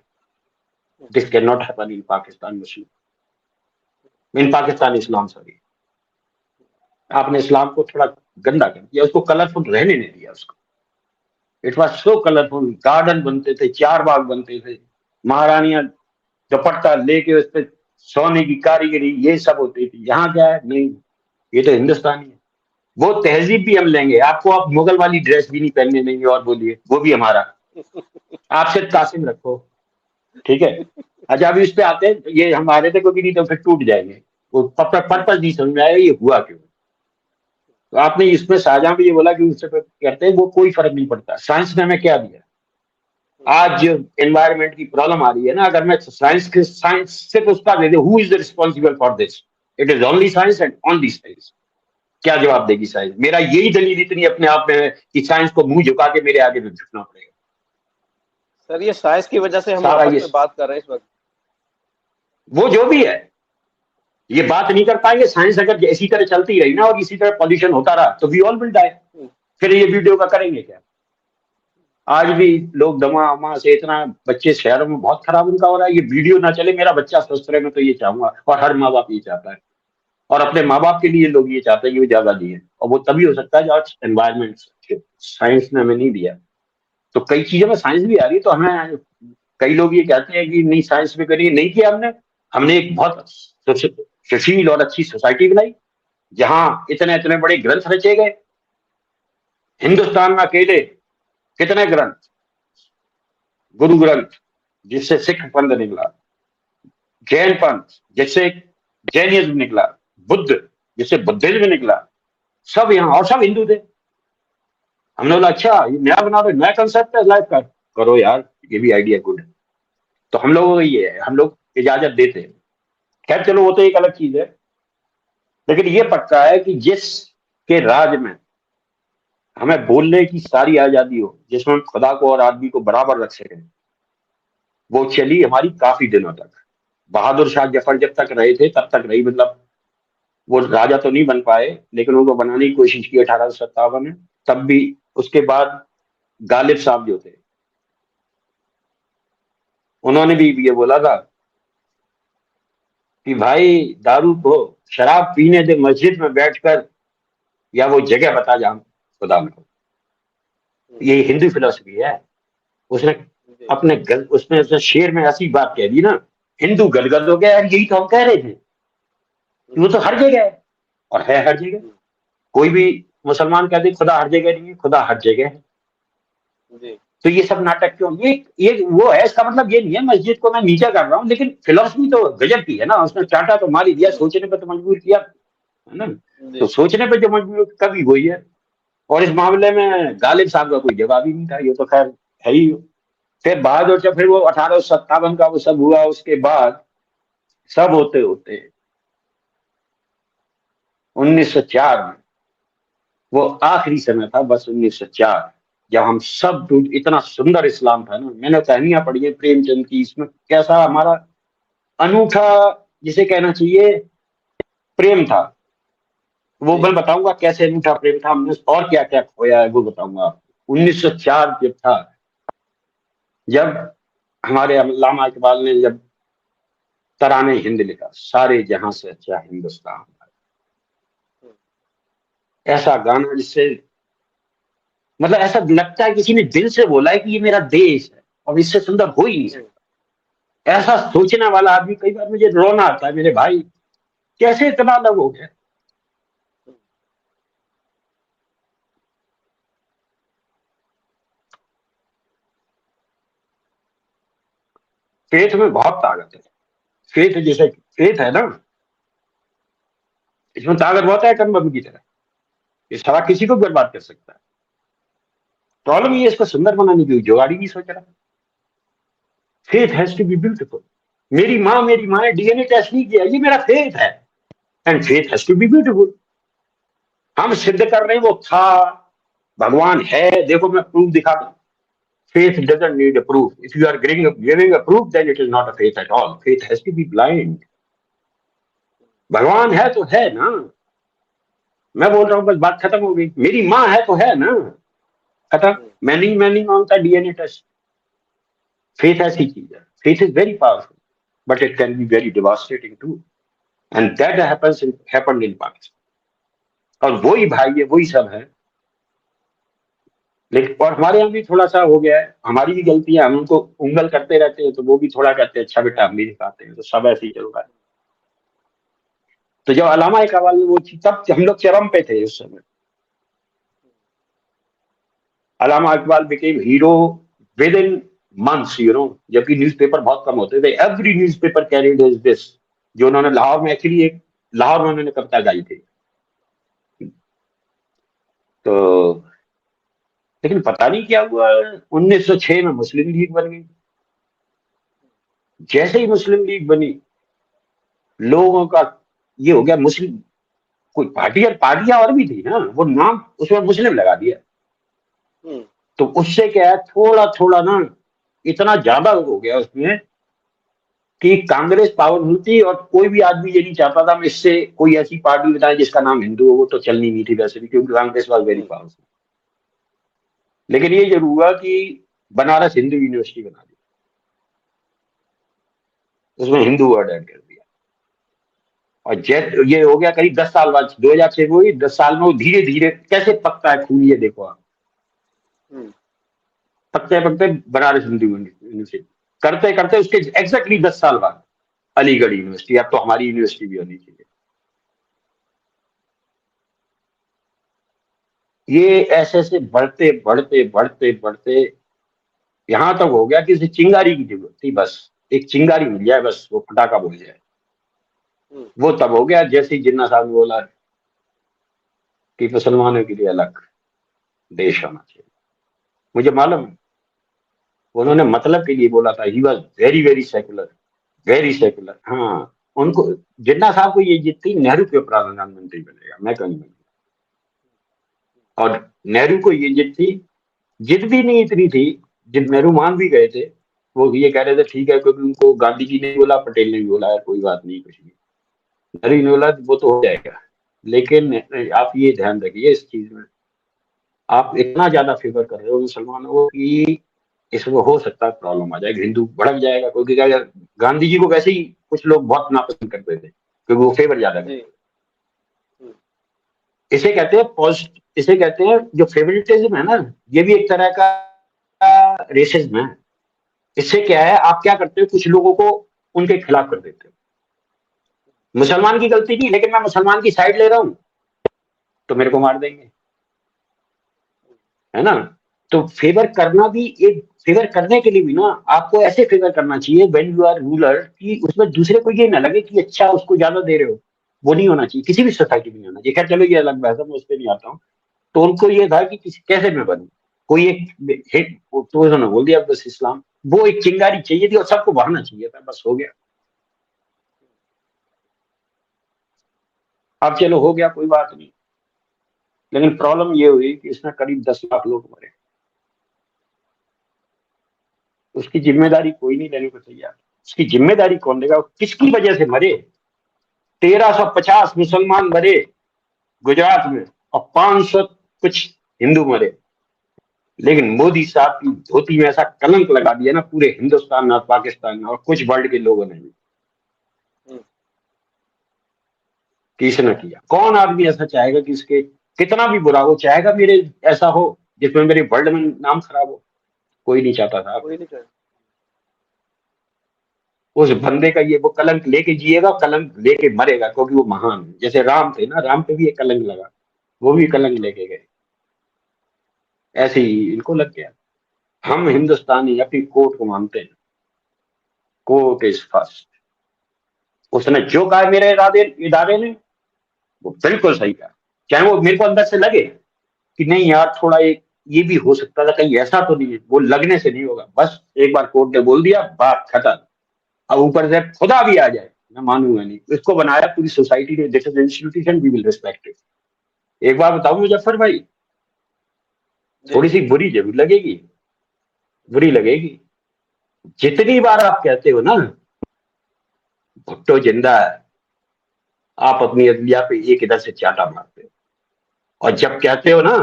This can not happen in Pakistan Muslim, in Pakistan Islam, sorry. आपने इस्लाम को थोड़ा गंदा कर दिया, उसको कलरफुल रहने नहीं दिया उसको। It was so colourful, garden बनते थे, चार बाग बनते थे, महारानियां दुपट्टा लेके उस पर सोने की कारीगरी, ये सब होती थी। यहाँ क्या है, नहीं, ये तो हिंदुस्तानी है। वो तहजीब भी हम लेंगे, आपको आप मुगल वाली ड्रेस भी नहीं पहनने देंगे, और बोलिए वो भी हमारा, आप सिर्फ कासिम रखो, ठीक है। अच्छा अभी इस पे आते हैं, ये हमारे थे कभी नहीं तो फिर टूट जाएंगे। वो पर्पज नहीं समझ में आया ये हुआ क्यों। तो आपने इसमें शाहजहां भी ये बोला कि उससे कहते हैं वो कोई फर्क नहीं पड़ता, साइंस ने हमें क्या दिया। आज जो एनवायरमेंट की प्रॉब्लम आ रही है ना, अगर मैं साइंस सिर्फ उसका दे दे, who is the responsible for this, it is only science and only science. क्या जवाब देगी साइंस? मेरा यही दलील इतनी अपने आप में है कि साइंस को मुंह झुका के मेरे आगे भी झुकना पड़ेगा। सर, ये साइंस की वजह से हम सारा आपस ये, में बात कर रहे हैं इस वक्त। वो जो भी है, ये बात नहीं कर पाएंगे। साइंस अगर इसी तरह चलती रही ना और इसी तरह पॉल्यूशन होता रहा तो वी ऑल विल डाई। फिर ये वीडियो का करेंगे क्या? आज भी लोग दमा अमा से इतना, बच्चे शहरों में बहुत खराब उनका हो रहा है। ये वीडियो ना चले, मेरा बच्चा स्वस्थ रहे, मैं तो ये चाहूंगा, और हर माँ बाप ये चाहता है। और अपने माँ बाप के लिए लोग ये चाहते हैं कि वो ज्यादा दिए, और वो तभी हो सकता है जब एनवायरमेंट साइंस ने हमें नहीं दिया। तो कई चीजों में साइंस भी आ रही है, तो हमें, कई लोग ये कहते हैं कि नहीं साइंस में करिए, नहीं किया हमने। हमने एक बहुत सुशील और अच्छी सोसाइटी बनाई, जहां इतने इतने बड़े ग्रंथ रचे गए। हिंदुस्तान में अकेले कितने ग्रंथ, गुरु ग्रंथ जिससे सिख पंथ निकला, जैन पंथ जिससे जैनिज्म निकला, बुद्ध जिससे बुद्धिज्म निकला, सब यहाँ, और सब हिंदू थे। हमने बोला अच्छा ये नया बना रहे, नया कंसेप्ट है लाइफ का, करो यार, ये भी आइडिया गुड है। तो हम लोगों को ये है, हम लोग इजाजत देते हैं। खैर चलो वो तो एक अलग चीज है, लेकिन ये पक्का है कि जिस के राज में हमें बोलने की सारी आजादी हो, जिसमें हम खुदा को और आदमी को बराबर रख सकें, वो चली हमारी काफी दिनों तक। बहादुर शाह जफर जब तक रहे थे तब तक रही, मतलब वो राजा तो नहीं बन पाए, लेकिन उनको बनाने की कोशिश की 1857 में। तब भी उसके बाद गालिब साहब जो थे, उन्होंने भी ये बोला था कि भाई दारू को, शराब पीने दे मस्जिद में बैठकर, या वो जगह बता जहां खुदा में हो। ये हिंदू फिलोसफी है। उसने जी। उसने अपने शेर में ऐसी बात कह दी ना, हिंदू गदगद हो गया, यार यही तो हम कह रहे थे कि वो तो हर जगह है, और है हर जगह। कोई भी मुसलमान कहते खुदा हर जगह नहीं है, खुदा हर जगह है। जी। तो ये सब नाटक क्यों? ये वो है, इसका मतलब ये नहीं है मस्जिद को मैं नीचा कर रहा हूँ, लेकिन फिलोसफी तो गजब की है ना, उसने चाटा तो मार ही दिया, सोचने पे तो मजबूर किया है ना। तो जी सोचने पे जो मजबूर कभी वही है। और इस मामले में गालिब साहब का कोई जवाब ही नहीं था, ये तो खैर है ही। फिर बहादुर जब फिर वो 1857 का वो सब हुआ, उसके बाद सब होते होते 1904 में, वो आखिरी समय था बस 1904, जब हम सब इतना सुंदर इस्लाम था ना, मैंने कहानियां पढ़ी है प्रेमचंद की, इसमें कैसा हमारा अनूठा, जिसे कहना चाहिए, प्रेम था। वो जी मैं बताऊंगा कैसे अनूठा प्रेम था, हमने और क्या क्या खोया है वो बताऊंगा आपको। 1904 जब था, जब हमारे अल्लामा इकबाल ने जब तराने हिंद लिखा, सारे जहां से अच्छा हिंदुस्तान, ऐसा गाना जिससे मतलब ऐसा लगता है किसी ने दिल से बोला है कि ये मेरा देश है और इससे सुंदर हो ही नहीं सकता। ऐसा सोचने वाला आदमी, कई बार मुझे रोना आता है, मेरे भाई कैसे इतना अलग हो गया। फेथ में बहुत ताकत है। फेथ जैसे फेथ है ना, इसमें ताकत बहुत है, कम की तरह ये सारा किसी को बर्बाद कर सकता है। प्रॉब्लम ये है, इसको सुंदर बनाने की जुगाड़ी नहीं सोच रहा। Faith has to be beautiful. मेरी माँ ने डीएनए टेस्ट नहीं किया, ये मेरा फेथ है, and faith has to be beautiful. हम सिद्ध कर रहे हैं वो था, भगवान है, देखो मैं प्रूफ दिखाता हूँ। Faith doesn't need a proof. If you are giving a proof, then it is not a faith at all. Faith has to be blind. भगवान है तो है ना, मैं बोल रहा हूँ बस बात खत्म हो गई। मेरी माँ है तो है ना, खत्म। मैं नहीं मांगता डीएनए टेस्ट। फेथ ऐसी चीज है, faith is very powerful, but it can be very devastating too, and that happened in Pakistan. और वही भाई है, वही सब है। लेकिन और हमारे यहाँ भी थोड़ा सा हो गया है, हमारी भी गलती है, हम उनको उंगल करते रहते हैं तो वो भी थोड़ा कहते हैं अच्छा बेटा हम भी दिखाते हैं, तो सब ऐसे ही चल रहा है। तो जब अलामा इकबाल ने वो चीज, तब हम लोग चरम पे थे उस समय। Allama Iqbal became hero within months, जबकि न्यूज़पेपर बहुत कम होते थे। Every newspaper carried his this, जो उन्होंने लाहौर में एक्चुअली एक लाहौर में उन्होंने कविता गाई थी। तो लेकिन पता नहीं क्या हुआ, 1906 में मुस्लिम लीग बन गई। जैसे ही मुस्लिम लीग बनी, लोगों का ये हो गया, मुस्लिम कोई पार्टियां और भी थी ना, वो नाम उसमें मुस्लिम लगा दिया। तो उससे क्या है, थोड़ा थोड़ा ना इतना ज्यादा हो गया उसमें कि कांग्रेस पावरफुल थी, और कोई भी आदमी ये नहीं चाहता था मैं इससे कोई ऐसी पार्टी बताए जिसका नाम हिंदू हो, वो तो चलनी नहीं थी वैसे भी, क्योंकि कांग्रेस वाज वेरी पावरफुल। लेकिन ये जरूर हुआ कि बनारस हिंदू यूनिवर्सिटी बना दी, उसमें हिंदू वर्ड ऐड कर दिया। और जैस ये हो गया करीब 10 साल बाद, 2006 में हुई, 10 साल में वो धीरे धीरे कैसे पकता है खून, ये देखो आप। पकते पकते बनारस हिंदू यूनिवर्सिटी, करते करते उसके एग्जैक्टली 10 साल बाद अलीगढ़ यूनिवर्सिटी, अब तो हमारी यूनिवर्सिटी भी होनी चाहिए। ये ऐसे ऐसे बढ़ते बढ़ते बढ़ते बढ़ते यहां तक हो गया कि इसे चिंगारी की जरूरत थी, बस एक चिंगारी मिल जाए, बस वो पटाखा बोल जाए। वो तब हो गया जैसे ही जिन्ना साहब ने बोला कि मुसलमानों के लिए अलग देश होना चाहिए। मुझे मालूम है, उन्होंने मतलब के लिए बोला था। He was very very secular, very secular. हाँ, उनको, जिन्ना साहब को ये जितनी नेहरू के प्रधानमंत्री बनेगा, मैं क्यों नहीं बनेगा। और नेहरू को ये जिद थी, जिद भी नहीं इतनी थी, जिद नेहरू मान भी गए थे। वो ये कह रहे थे ठीक है, क्योंकि उनको गांधी जी ने बोला, पटेल ने भी बोला है, कोई बात नहीं, कुछ नहीं, नेहरू ने बोला वो तो हो जाएगा। लेकिन आप ये ध्यान रखिए इस चीज में, आप इतना ज्यादा फेवर कर रहे हो मुसलमानों को कि इसमें हो सकता है प्रॉब्लम आ जाएगी, हिंदू भड़क जाएगा। क्योंकि क्या, गांधी जी को वैसे ही कुछ लोग बहुत नापसंद करते थे क्योंकि वो फेवर ज्यादा करते थे। इसे कहते हैं जो फेवरेटिज्म है ना, ये भी एक तरह का रेसिज्म है। इससे क्या है, आप क्या करते हो, कुछ लोगों को उनके खिलाफ कर देते हो। मुसलमान की गलती नहीं, लेकिन मैं मुसलमान की साइड ले रहा हूं तो मेरे को मार देंगे, है ना। तो फेवर करना भी एक फेवर करने के लिए भी ना आपको ऐसे फेवर करना चाहिए व्हेन यू आर रूलर कि उसमें दूसरे को ये ना लगे कि अच्छा उसको ज्यादा दे रहे हो। वो नहीं होना चाहिए, किसी भी सोसाइटी में नहीं होना चाहिए। खैर चलो ये अलग बहस है, मैं उस पर नहीं आता हूँ। तो उनको ये था कि कैसे मैं बनूं, कोई एक हिट तो उन्होंने बोल दिया बस इस्लाम। वो एक चिंगारी चाहिए थी और सबको बढ़ना चाहिए था, बस हो गया। अब चलो हो गया, कोई बात नहीं। लेकिन प्रॉब्लम ये हुई कि इसमें करीब 10 लाख लोग मरे। उसकी जिम्मेदारी कोई नहीं लेने को तैयार। उसकी जिम्मेदारी कौन लेगा, किसकी वजह से मरे? 1350 मुसलमान मरे गुजरात में, और 500 कुछ हिंदू मरे। लेकिन मोदी साहब की धोती में ऐसा कलंक लगा दिया ना पूरे हिंदुस्तान में और पाकिस्तान में और कुछ वर्ल्ड के लोगों ने भी, किसने किया? कौन आदमी ऐसा चाहेगा कि इसके कितना भी बुरा हो चाहेगा मेरे ऐसा हो जिसमें मेरे वर्ल्ड में नाम खराब हो? कोई नहीं चाहता था। कोई नहीं चाहे। उस बंदे का ये वो कलंक लेके जिएगा, कलंक लेके मरेगा, क्योंकि वो महान है। जैसे राम थे ना, राम पे भी एक कलंक लगा, वो भी कलंक लेके गए। ऐसे ही इनको लग गया। हम हिंदुस्तानी अपनी कोर्ट को मानते हैं। Court is first. उसने जो कहा मेरे इरादे इदारे ने, वो बिल्कुल सही कहा। चाहे वो मेरे को अंदर से लगे कि नहीं यार थोड़ा एक ये भी हो सकता था, कहीं ऐसा तो नहीं है, वो लगने से नहीं होगा। बस एक बार कोर्ट ने बोल दिया, बात खत्म। अब ऊपर से खुदा भी आ जाए, मैं मानूंगा नहीं। इसको बनाया पूरी सोसाइटी ने, this is institution, we will respect it. एक बार बताऊं मुजफ्फर भाई, जी थोड़ी सी बुरी जरूर लगेगी, बुरी लगेगी। जितनी बार आप कहते हो ना भुट्टो जिंदा है, आप अपनी अदलिया पे एक इधर से चाटा मारते हो। और जब कहते हो ना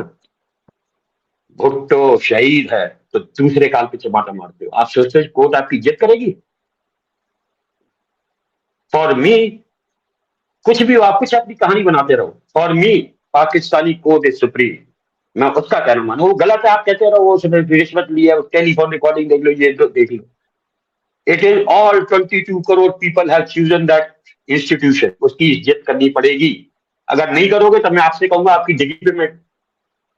भुट्टो शहीद है, तो दूसरे काल पे चमाटा मारते हो। आप सोचते हो कोर्ट आपकी इज्जत करेगी? फॉर मी, कुछ भी हो, आप कुछ अपनी कहानी बनाते रहो। For me Pakistani court is supreme. मैं उसका कहना मानू, वो गलत है आप कहते रहो, वो उसने रिश्वत लिया, टेलीफोन रिकॉर्डिंग देख लो, ये देख लो। It is all 22 crore people have chosen that institution. उसकी इज्जत करनी पड़ेगी। अगर नहीं करोगे तो मैं आपसे कहूंगा आपकी डिग्री पे मैं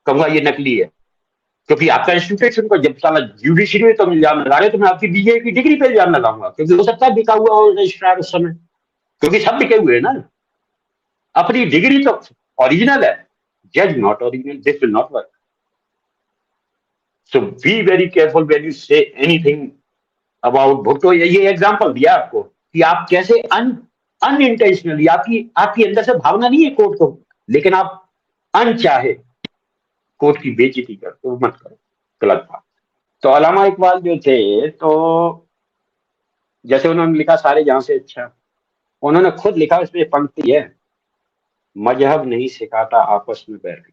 कहूंगा ये नकली है। क्योंकि आपका इंस्टीट्यूशन को जब साला जुडिशरी में तो इल्जाम लगा रहे, तो मैं आपकी बीए की डिग्री पे इल्जाम लगाऊंगा, क्योंकि हो सकता है बिका हुआ हो रजिस्ट्रार उस समय, क्योंकि सब बिके हुए हैं ना। अपनी डिग्री तो ओरिजिनल है, जज not original, this will not work. So be very careful when you say anything about Bhutto. ये एग्जांपल दिया आपको कि आप कैसे अनइंटेंशनली, आपकी आपकी अंदर से भावना नहीं है कोर्ट को, लेकिन आप अनचाहे कोर्ट की बेइज्जती करते हो। मत करो, गलत बात। तो अलामा इकबाल जो थे, तो जैसे उन्होंने लिखा सारे जहां से अच्छा, उन्होंने खुद लिखा, इसमें पंक्ति है, मजहब नहीं सिखाता आपस में बैर।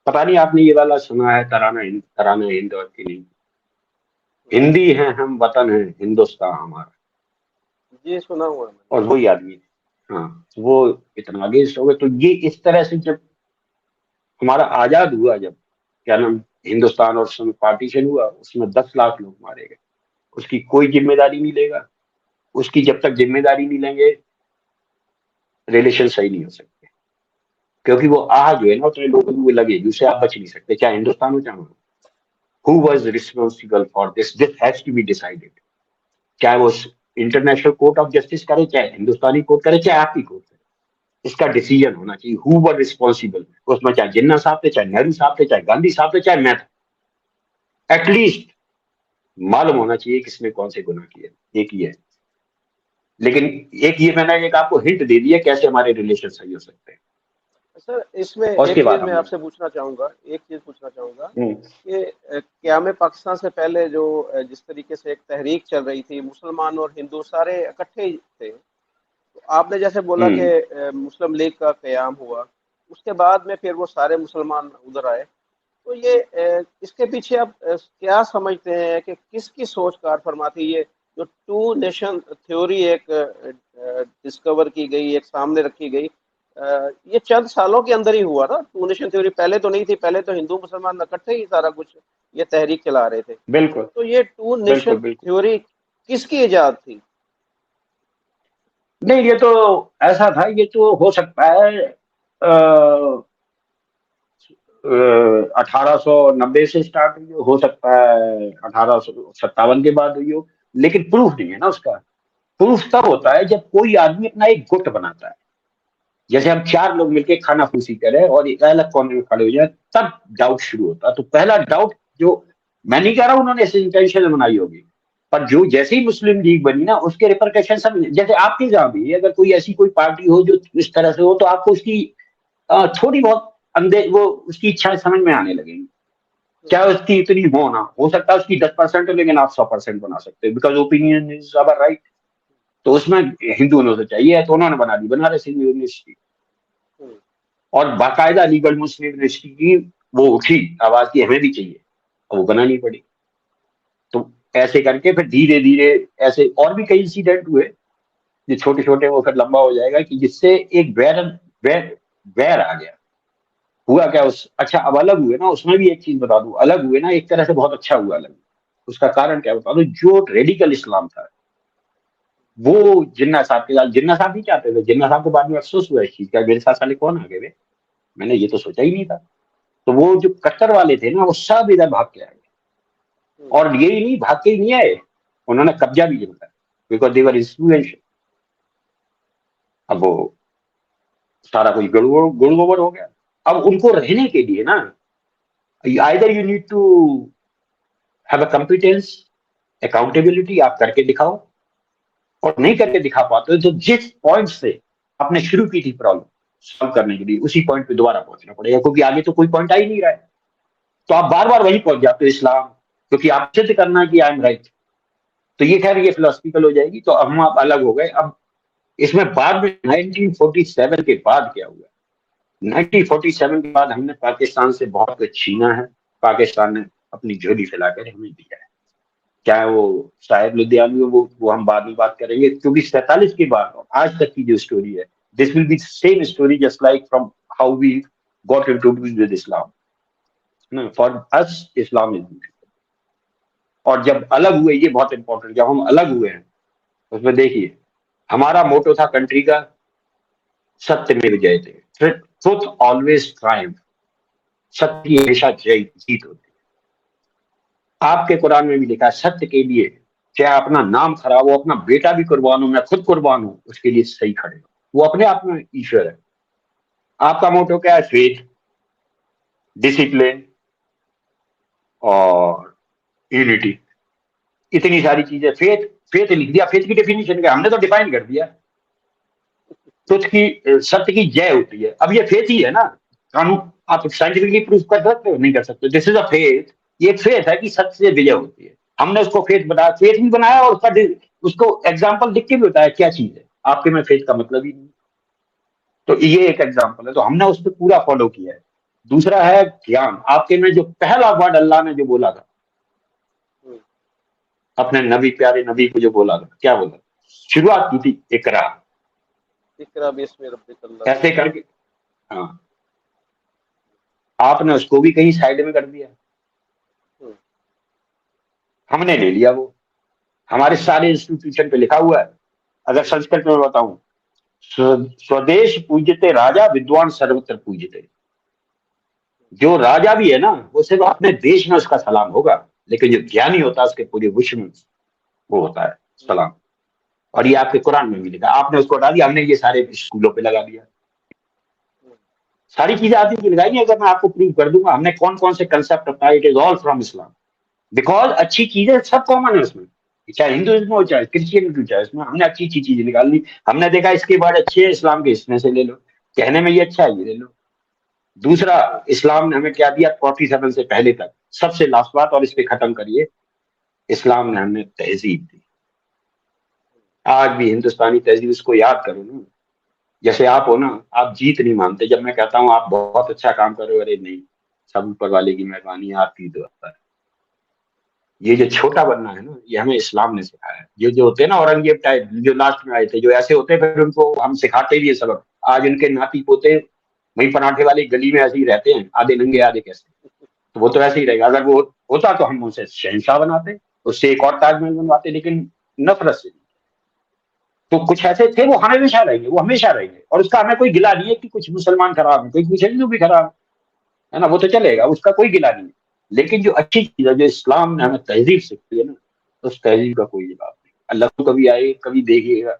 पता नहीं आपने ये वाला सुना है, तराना हिंद और की नहीं? हिंदी है हम, वतन है हिंदुस्तान हमारा। जी सुना हुआ है और वही आदमी है। हाँ, वो इतना आगे हो गए। तो ये इस तरह से जब हमारा आजाद हुआ, जब क्या नाम हिंदुस्तान और पार्टीशन हुआ, उसमें 10 लाख लोग मारे गए। उसकी कोई जिम्मेदारी नहीं लेगा। उसकी जब तक जिम्मेदारी नहीं लेंगे, रिलेशन सही नहीं हो सकते। क्योंकि वो आग जो है ना, उतने लोगों को लगेगी, उससे आप बच नहीं सकते, चाहे हिंदुस्तान हो चाहे who was responsible for this has to be decided. चाहे वो इंटरनेशनल कोर्ट ऑफ जस्टिस करे, चाहे हिंदुस्तानी कोर्ट करे, चाहे आपकी कोर्ट करे, इसका डिसीजन होना चाहिए हु वर रिस्पॉन्सिबल। उसमें चाहे जिन्ना साहब थे, चाहे नेहरू साहब थे, चाहे गांधी साहब थे, चाहे मैं था। एटलीस्ट मालूम होना चाहिए किसने कौन से गुनाह किए। एक ही है। लेकिन एक ये मैंने एक आपको हिंट दे दिया कैसे हमारे रिलेशन सही हो सकते हैं। सर। इसमें और एक उसके चीज बाद मैं हम, आपसे पूछना चाहूंगा, एक चीज पूछना चाहूंगा हम्म, कि क्या में पाकिस्तान से पहले जो जिस तरीके से एक तहरीक चल रही थी, मुसलमान और हिंदू सारे इकट्ठे ही थे। तो आपने जैसे बोला कि हम्म, मुस्लिम लीग का कयाम हुआ, उसके बाद में फिर वो सारे मुसलमान उधर आए। तो ये इसके पीछे आप क्या समझते हैं कि किसकी सोच कार फरमा थी? ये जो टू नेशन थ्योरी एक डिस्कवर की गई, एक सामने रखी गई, ये चंद सालों के अंदर ही हुआ ना। टू नेशन थ्योरी पहले तो नहीं थी, पहले तो हिंदू मुसलमान इकट्ठे ही सारा कुछ ये तहरीक चला रहे थे। बिल्कुल, तो ये टू नेशन बिल्कुल, बिल्कुल। थ्योरी किसकी इजाद थी? नहीं, ये तो ऐसा था, ये तो हो सकता है 1890 से स्टार्ट हुई हो सकता है 1857 के बाद हुई हो, लेकिन प्रूफ नहीं है ना उसका। प्रूफ तब होता है जब कोई आदमी अपना एक गुट बनाता है, जैसे हम 4 लोग मिलकर खाना फूसी करें और एक अलग कोने में खड़े हो जाए, तब डाउट शुरू होता है। तो पहला डाउट जो, मैं नहीं कह रहा उन्होंने ऐसे इंटेंशन बनाई होगी, पर जो जैसे ही मुस्लिम लीग बनी ना, उसके रिपरकशन सब, जैसे आपके यहाँ भी अगर कोई ऐसी कोई पार्टी हो जो इस तरह से हो, तो आपको उसकी थोड़ी बहुत अंदर वो उसकी इच्छाएं समझ में आने लगेंगी। क्या उसकी इतनी हो सकता है उसकी 10% हो, लेकिन आप 100% बना सकते हो, because opinion is our right. तो उसमें हिंदू होना तो चाहिए, तो उन्होंने बना दी बनारस हिंदू यूनिवर्सिटी, और बाकायदा लीगल मुस्लिम यूनिवर्सिटी की वो उठी आवाज की हमें भी चाहिए, और वो बनानी पड़ी। तो ऐसे करके फिर धीरे धीरे ऐसे और भी कई इंसिडेंट हुए, जो छोटे छोटे, वो फिर लंबा हो जाएगा, कि जिससे एक वैर वैर आ गया। हुआ क्या उस, अच्छा अब अलग हुए ना, उसमें भी एक चीज बता दूं, अलग हुए ना एक तरह से बहुत अच्छा हुआ अलग। उसका कारण क्या बता दूं, जो रेडिकल इस्लाम था वो जिन्ना साहब के साथ, जिन्ना साहब नहीं चाहते थे, जिन्ना साहब को बाद में अफसोस हुआ इस चीज का, मेरे साथ साले कौन आ गए वे, मैंने ये तो सोचा ही नहीं था। तो वो जो कट्टर वाले थे ना, वो सब इधर भाग के आए, और यही नहीं, भाग के ही नहीं आए, उन्होंने कब्जा भी जमाया, बिकॉज देवर इंफ्लुएंशियल। अब वो सारा कुछ गुड़ गोबर हो गया। अब उनको रहने के लिए ना, either you need to have a competence, accountability, आप करके दिखाओ, और नहीं करके दिखा पाते हो तो जिस पॉइंट से आपने शुरू की थी प्रॉब्लम सॉल्व करने के लिए, उसी पॉइंट पे दोबारा पहुंचना पड़ेगा, क्योंकि आगे तो कोई पॉइंट आ ही नहीं रहा है। तो आप बार बार वहीं पहुंच जाते हो, इस्लाम, क्योंकि आप सिद्ध करना है कि आई एम राइट। तो ये खैर ये फिलोसफिकल हो जाएगी। तो अब हम आप अलग हो गए। अब इसमें बाद में 1947 के बाद क्या हुआ, 1947 के बाद हमने पाकिस्तान से बहुत कुछ छीना है। पाकिस्तान ने अपनी झोली फैलाकर हमें दिया है। क्या वो शायद लुधियानवी, वो हम बाद में बात करेंगे, क्योंकि 47 के बाद आज तक की जो स्टोरी है, this will be same story just like from how we got introduced with Islam. For us Islam is, और जब अलग हुए, ये बहुत इंपॉर्टेंट, जब हम अलग हुए हैं उसमें देखिए, हमारा मोटो था कंट्री का, सत्य में विजय थे, ट्रुथ ऑलवेज ट्रायम्फ, सत्य की हमेशा जीत होती है। आपके कुरान में भी लिखा है, सत्य के लिए चाहे अपना नाम खराब हो, अपना बेटा भी कुर्बान हो, मैं खुद कुर्बान हूं, उसके लिए सही खड़े हो। वो अपने आप में ईश्वर है। आपका मोटो क्या है? फेथ, डिसिप्लिन और यूनिटी, इतनी सारी चीजें। फेथ, फेथ लिख दिया, फेथ की डेफिनेशन क्या, हमने तो डिफाइन कर दिया, तुझ की सत्य की जय होती है। अब ये फेथ ही है ना, कानून आप साइंटिफिकली प्रूफ कर सकते हो? नहीं कर सकते। दिस इज अ फेथ, ये एक फेथ है कि सत्य से विजय होती है। हमने उसको फेथ बनाया, फेथ भी बनाया, और उसका उसको एग्जाम्पल दिख के भी बताया क्या चीज है। आपके में फेथ का मतलब ही नहीं। तो ये एक एग्जाम्पल है, तो हमने उस पर पूरा फॉलो किया है। दूसरा है ज्ञान। आपके में जो पहला वर्ड अल्लाह ने जो बोला था, अपने नबी, प्यारे नबी को जो बोला था, क्या बोला? शुरुआत की थी इकरा, इकरा बिस्मि रब्बिकल ऐसे करके। हाँ, आपने उसको भी कहीं साइड में कर दिया, हमने ले लिया वो। हमारे सारे इंस्टीट्यूशन पे लिखा हुआ है, अगर संस्कृत में बताऊं, स्वदेश पूज्यते राजा, विद्वान सर्वत्र पूज्यते। जो राजा भी है ना, वो सिर्फ अपने देश में उसका सलाम होगा, लेकिन जो ज्ञानी होता है उसके पूरे विश्व में वो होता है सलाम। और ये आपके कुरान में भी लिखा, आपने उसको हटा दिया, हमने ये सारे स्कूलों पे लगा दिया। सारी चीजें आदमी की लगाई है, अगर मैं आपको प्रूव कर दूंगा हमने कौन कौन से कंसेप्ट अपनाए, it is all from Islam. Because अच्छी चीजें सब कॉमन है उसमें, चाहे हिंदुइज्म हो चाहे क्रिश्चियनिटी, चाहे उसमें हमने अच्छी अच्छी चीजें निकाल ली। हमने देखा इसके बाद अच्छे है इस्लाम के, इसमें से ले लो, कहने में ये अच्छा है, ये ले लो। दूसरा, इस्लाम ने हमें क्या दिया 47 से पहले तक, सबसे लास्ट बात, और इस पे खत्म करिए, इस्लाम ने हमें तहजीब दी। आज भी हिंदुस्तानी तहजीब, उसको याद करो ना। जैसे आप हो ना, आप जीत नहीं मानते जब मैं कहता हूँ आप बहुत अच्छा काम कर रहे हो, अरे नहीं, सब ऊपर वाले की मेहरबानी है, आपकी दुआ है। ये जो छोटा बनना है ना, ये हमें इस्लाम ने सिखाया है। ये जो होते हैं ना औरंगजेब टाइप, जो लास्ट में आए थे, जो ऐसे होते हैं, फिर उनको हम सिखाते भी है सबक। आज उनके नाती पोते वही पराठे वाली गली में ऐसे ही रहते हैं, आधे नंगे आधे कैसे। तो वो तो ऐसे ही रहेगा। अगर वो होता तो हम उसे शहंशाह बनाते, उससे एक और ताजमहल बनवाते, लेकिन नफरत से। तो कुछ ऐसे थे, वो हमेशा रहेंगे, वो हमेशा रहेंगे, और उसका हमें कोई गिला नहीं है कि कुछ मुसलमान खराब है, कोई कुछ हिंदू भी खराब है। है ना, वो तो चलेगा, उसका कोई गिला नहीं है। लेकिन जो अच्छी चीज है, जो इस्लाम ने हमें तहजीब सिखाई है ना, उस तहजीब का कोई जवाब नहीं। अल्लाह को कभी आए, कभी देखिएगा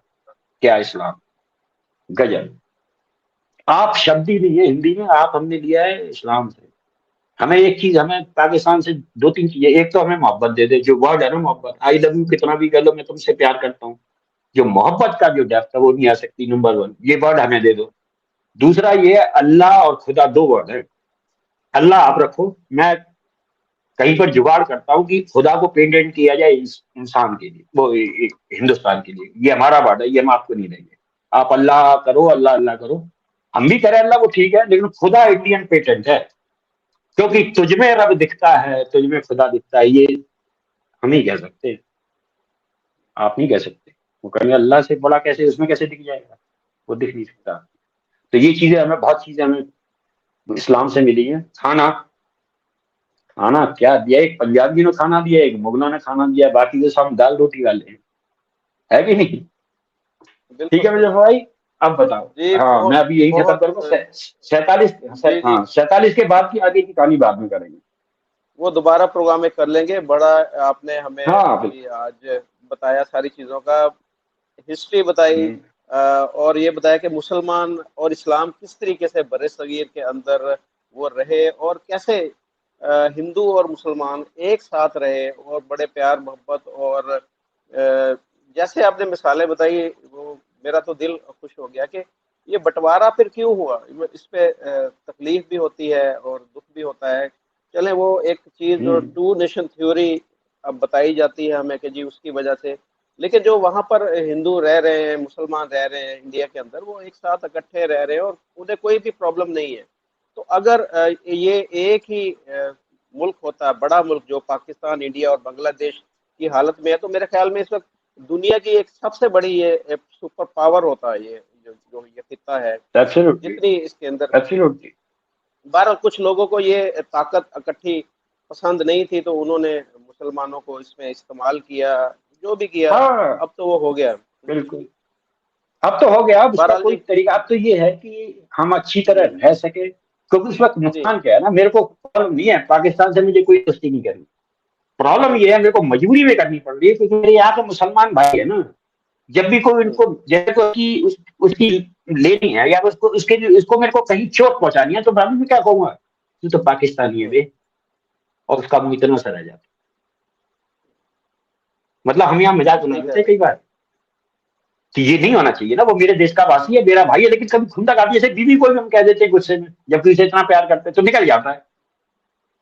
क्या इस्लाम, गजब। आप शब्द ही नहीं है हिंदी में, आप हमने लिया है इस्लाम से। हमें एक चीज, हमें पाकिस्तान से दो तीन चीजें, एक तो हमें मोहब्बत दे दे, जो वर्ड है ना मोहब्बत, आई लव यू कितना भी कह लो, मैं तुमसे प्यार करता हूँ, जो मोहब्बत का जो डेप्थ है वो नहीं आ सकती, नंबर वन, ये वर्ड हमें दे दो। दूसरा ये है, अल्लाह और खुदा दो वर्ड है। अल्लाह आप रखो, मैं कहीं पर जुगाड़ करता हूँ कि खुदा को पेटेंट किया जाए इंसान के लिए, वो हिंदुस्तान के लिए, ये हमारा वर्ड है, ये हम आपको नहीं देंगे। आप अल्लाह करो, अल्लाह अल्लाह करो, हम भी करें अल्लाह, वो ठीक है, लेकिन खुदा इंडियन पेटेंट है, क्योंकि तुझ में रब दिखता है, तुझ में खुदा दिखता है, ये हम ही कह सकते हैं, आप नहीं कह सकते। वो कहेंगे अल्लाह से बड़ा कैसे, उसमें कैसे दिख जाएगा, वो दिख नहीं सकता। तो ये चीजें हमें, बहुत चीजें हमें इस्लाम से मिली है। खाना, खाना क्या दिया, एक पंजाबी ने खाना दिया, एक मुगलों ने खाना दिया, बाकी तो सब दाल रोटी वाले हैं, है कि नहीं? ठीक बिल्कुल है मुझे सही। भाई, अब बताओ। जी हाँ, मैं बहुत अभी यही खत्म बहुत करूंगा, 47, जी जी, हाँ 47 के बाद की आगे की कहानी बाद में करेंगे। वो दोबारा प्रोग्राम में कर लेंगे। बड़ा आपने हमें हाँ अभी आज बताया सारी चीज़ों का, हिस्ट्री बताई, बिल्कुल। और ये बताया कि मुसलमान और इस्लाम किस तरीके से बरे-सगीर के अंदर वो रहे, और कैसे हिंदू और मुसलमान एक साथ रहे और बड़े प्यार मोहब्बत, और जैसे आपने मिसालें बताई, वो मेरा तो दिल खुश हो गया कि ये बंटवारा फिर क्यों हुआ। इस पे तकलीफ भी होती है और दुख भी होता है। चलें, वो एक चीज़ जो हम्म टू नेशन थ्योरी अब बताई जाती है हमें कि जी उसकी वजह से, लेकिन जो वहाँ पर हिंदू रह रहे हैं, मुसलमान रह रहे हैं इंडिया के अंदर, वो एक साथ इकट्ठे रह रहे हैं और उन्हें कोई भी प्रॉब्लम नहीं है। तो अगर ये एक ही मुल्क होता, बड़ा मुल्क जो पाकिस्तान, इंडिया और बांग्लादेश की हालत में है, तो मेरे ख्याल में इस वक्त दुनिया की एक सबसे बड़ी ये सुपर पावर होता है, ये जो ये खिता है, एब्सोल्युटली, जितनी इसके अंदर। एब्सोल्युटली। बहरहाल कुछ लोगों को ये ताकत इकट्ठी पसंद नहीं थी, तो उन्होंने मुसलमानों को इसमें इस्तेमाल किया, जो भी किया। हाँ अब तो वो हो गया। बिल्कुल, अब तो हो गया, अब उसका बहरहाल कोई जी। तरीका, अब तो ये है कि हम अच्छी तरह जी रह सके, क्योंकि उस वक्त जी नुकसान क्या है ना, मेरे को प्रॉब्लम नहीं है पाकिस्तान से, मुझे कोई दोस्ती नहीं करनी। प्रॉब्लम ये है, मेरे को मजबूरी में करनी पड़ रही है, क्योंकि मेरे यहाँ के मुसलमान भाई है ना, जब भी कोई इनको, जैसे को कि उसकी लेनी है, या उसको उसके लिए, उसको मेरे को कहीं चोट पहुंचानी है, तो मैं क्या कहूंगा, तू तो पाकिस्तानी है बे, और उसका मुंह इतना सा रह जाता। मतलब हम यहाँ मजाक बना सही कह लेते हैं रहे कई बार, कि ये नहीं होना चाहिए ना, वो मेरे देश का वासी है, मेरा भाई है, लेकिन कभी खुंदा काटी, जैसे बीवी को भी हम कह देते हैं गुस्से में, जबकि उसे इतना प्यार करते हैं, तो निकल जाता है।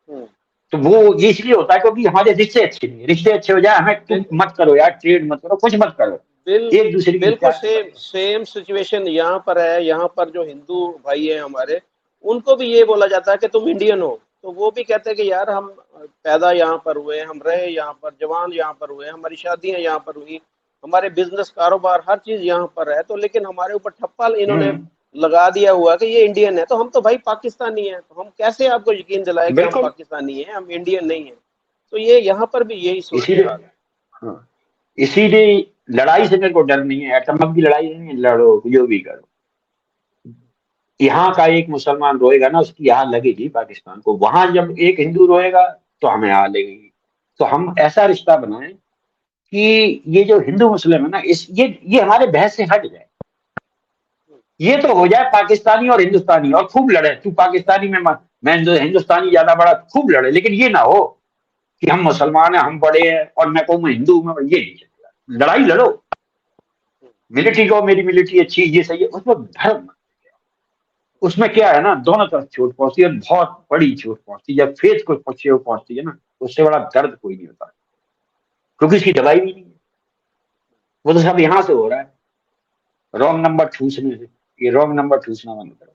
हैं। तो वो ये इसलिए होता है क्योंकि हमारे रिश्ते अच्छे नहीं है, रिश्ते अच्छे हो जाए, हमें तुम बिल, मत करो यार, ट्रेड मत करो, कुछ मत करो, बिल, एक दूसरे की बिल्कुल प्यार से सेम बनो। सेम सिचुएशन यहाँ पर है। यहाँ पर जो हिंदू भाई हैं हमारे, उनको भी ये बोला जाता है कि तुम इंडियन हो, तो वो भी कहते हैं कि यार हम पैदा यहाँ पर हुए, हम रहे यहाँ पर, जवान यहाँ पर हुए, हमारी शादियां यहाँ पर हुई, हमारे बिजनेस कारोबार हर चीज यहाँ पर है, तो लेकिन हमारे ऊपर ठप्पा इन्होंने हम्म लगा दिया हुआ कि ये इंडियन है, तो हम तो भाई पाकिस्तानी है, तो हम कैसे आपको यकीन दिलाए कि हम बिल्कुल। पाकिस्तानी हैं, हम इंडियन नहीं है। तो ये यहाँ पर भी यही सूरत इसीलिए, हाल है। हाँ, इसीलिए लड़ाई से मेरे को डर नहीं है, एटम की लड़ाई नहीं है, लड़ो जो भी करो, यहाँ का एक मुसलमान रोएगा ना, उसकी यहाँ लगेगी पाकिस्तान को, वहां जब एक हिंदू रोएगा तो हमें यहाँ लगेगी। तो हम ऐसा रिश्ता बनाएं कि ये जो हिंदू मुस्लिम है ना, इस ये हमारे बहस से हट जाए, ये तो हो जाए पाकिस्तानी और हिंदुस्तानी, और खूब लड़े, तू पाकिस्तानी में मैं हिंदुस्तानी ज्यादा बड़ा, खूब लड़े, लेकिन ये ना हो कि हम मुसलमान हैं, हम बड़े हैं, और मैं कहूँ मैं हिंदू हूं, ये नहीं चलेगा। लड़ाई लड़ो, मिलिट्री को मेरी मिलिट्री अच्छी, ये सही है, उसमें धर्म, उसमें क्या है ना, दोनों तरफ चोट पहुंचती है, बहुत बड़ी चोट पहुंचती है, जब फेथ को पहुंचती है ना, उससे बड़ा दर्द कोई नहीं होता, क्योंकि इसकी दवाई भी नहीं है, वो तो सब यहाँ से हो रहा है, रॉन्ग नंबर ठूसने से। ये रॉन्ग नंबर ठूसना बंद करो,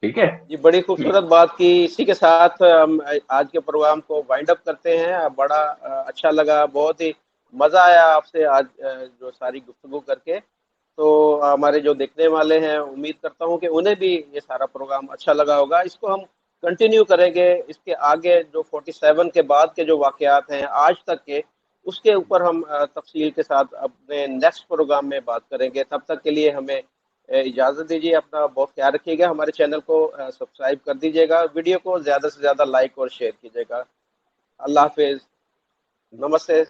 ठीक है। जी, बड़ी खूबसूरत बात की। इसी के साथ हम आज के प्रोग्राम को वाइंड अप करते हैं। बड़ा अच्छा लगा, बहुत ही मज़ा आया आपसे आज जो सारी गुफ्तगू करके। तो हमारे जो देखने वाले हैं, उम्मीद करता हूँ कि उन्हें भी ये सारा प्रोग्राम अच्छा लगा होगा। इसको हम कंटिन्यू करेंगे, इसके आगे जो 47 के बाद के जो वाक़यात हैं आज तक के, उसके ऊपर हम तफ़सील के साथ अपने नेक्स्ट प्रोग्राम में बात करेंगे। तब तक के लिए हमें इजाजत दीजिए, अपना बहुत ख्याल रखिएगा, हमारे चैनल को सब्सक्राइब कर दीजिएगा, वीडियो को ज्यादा से ज्यादा लाइक और शेयर कीजिएगा। अल्लाह हाफिज, नमस्ते।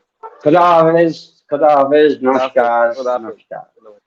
खुदा हाफिज, खुदा हाफिज, खुदा हाफिज, नमस्कार, खुदा नमस्कार। हाफिज।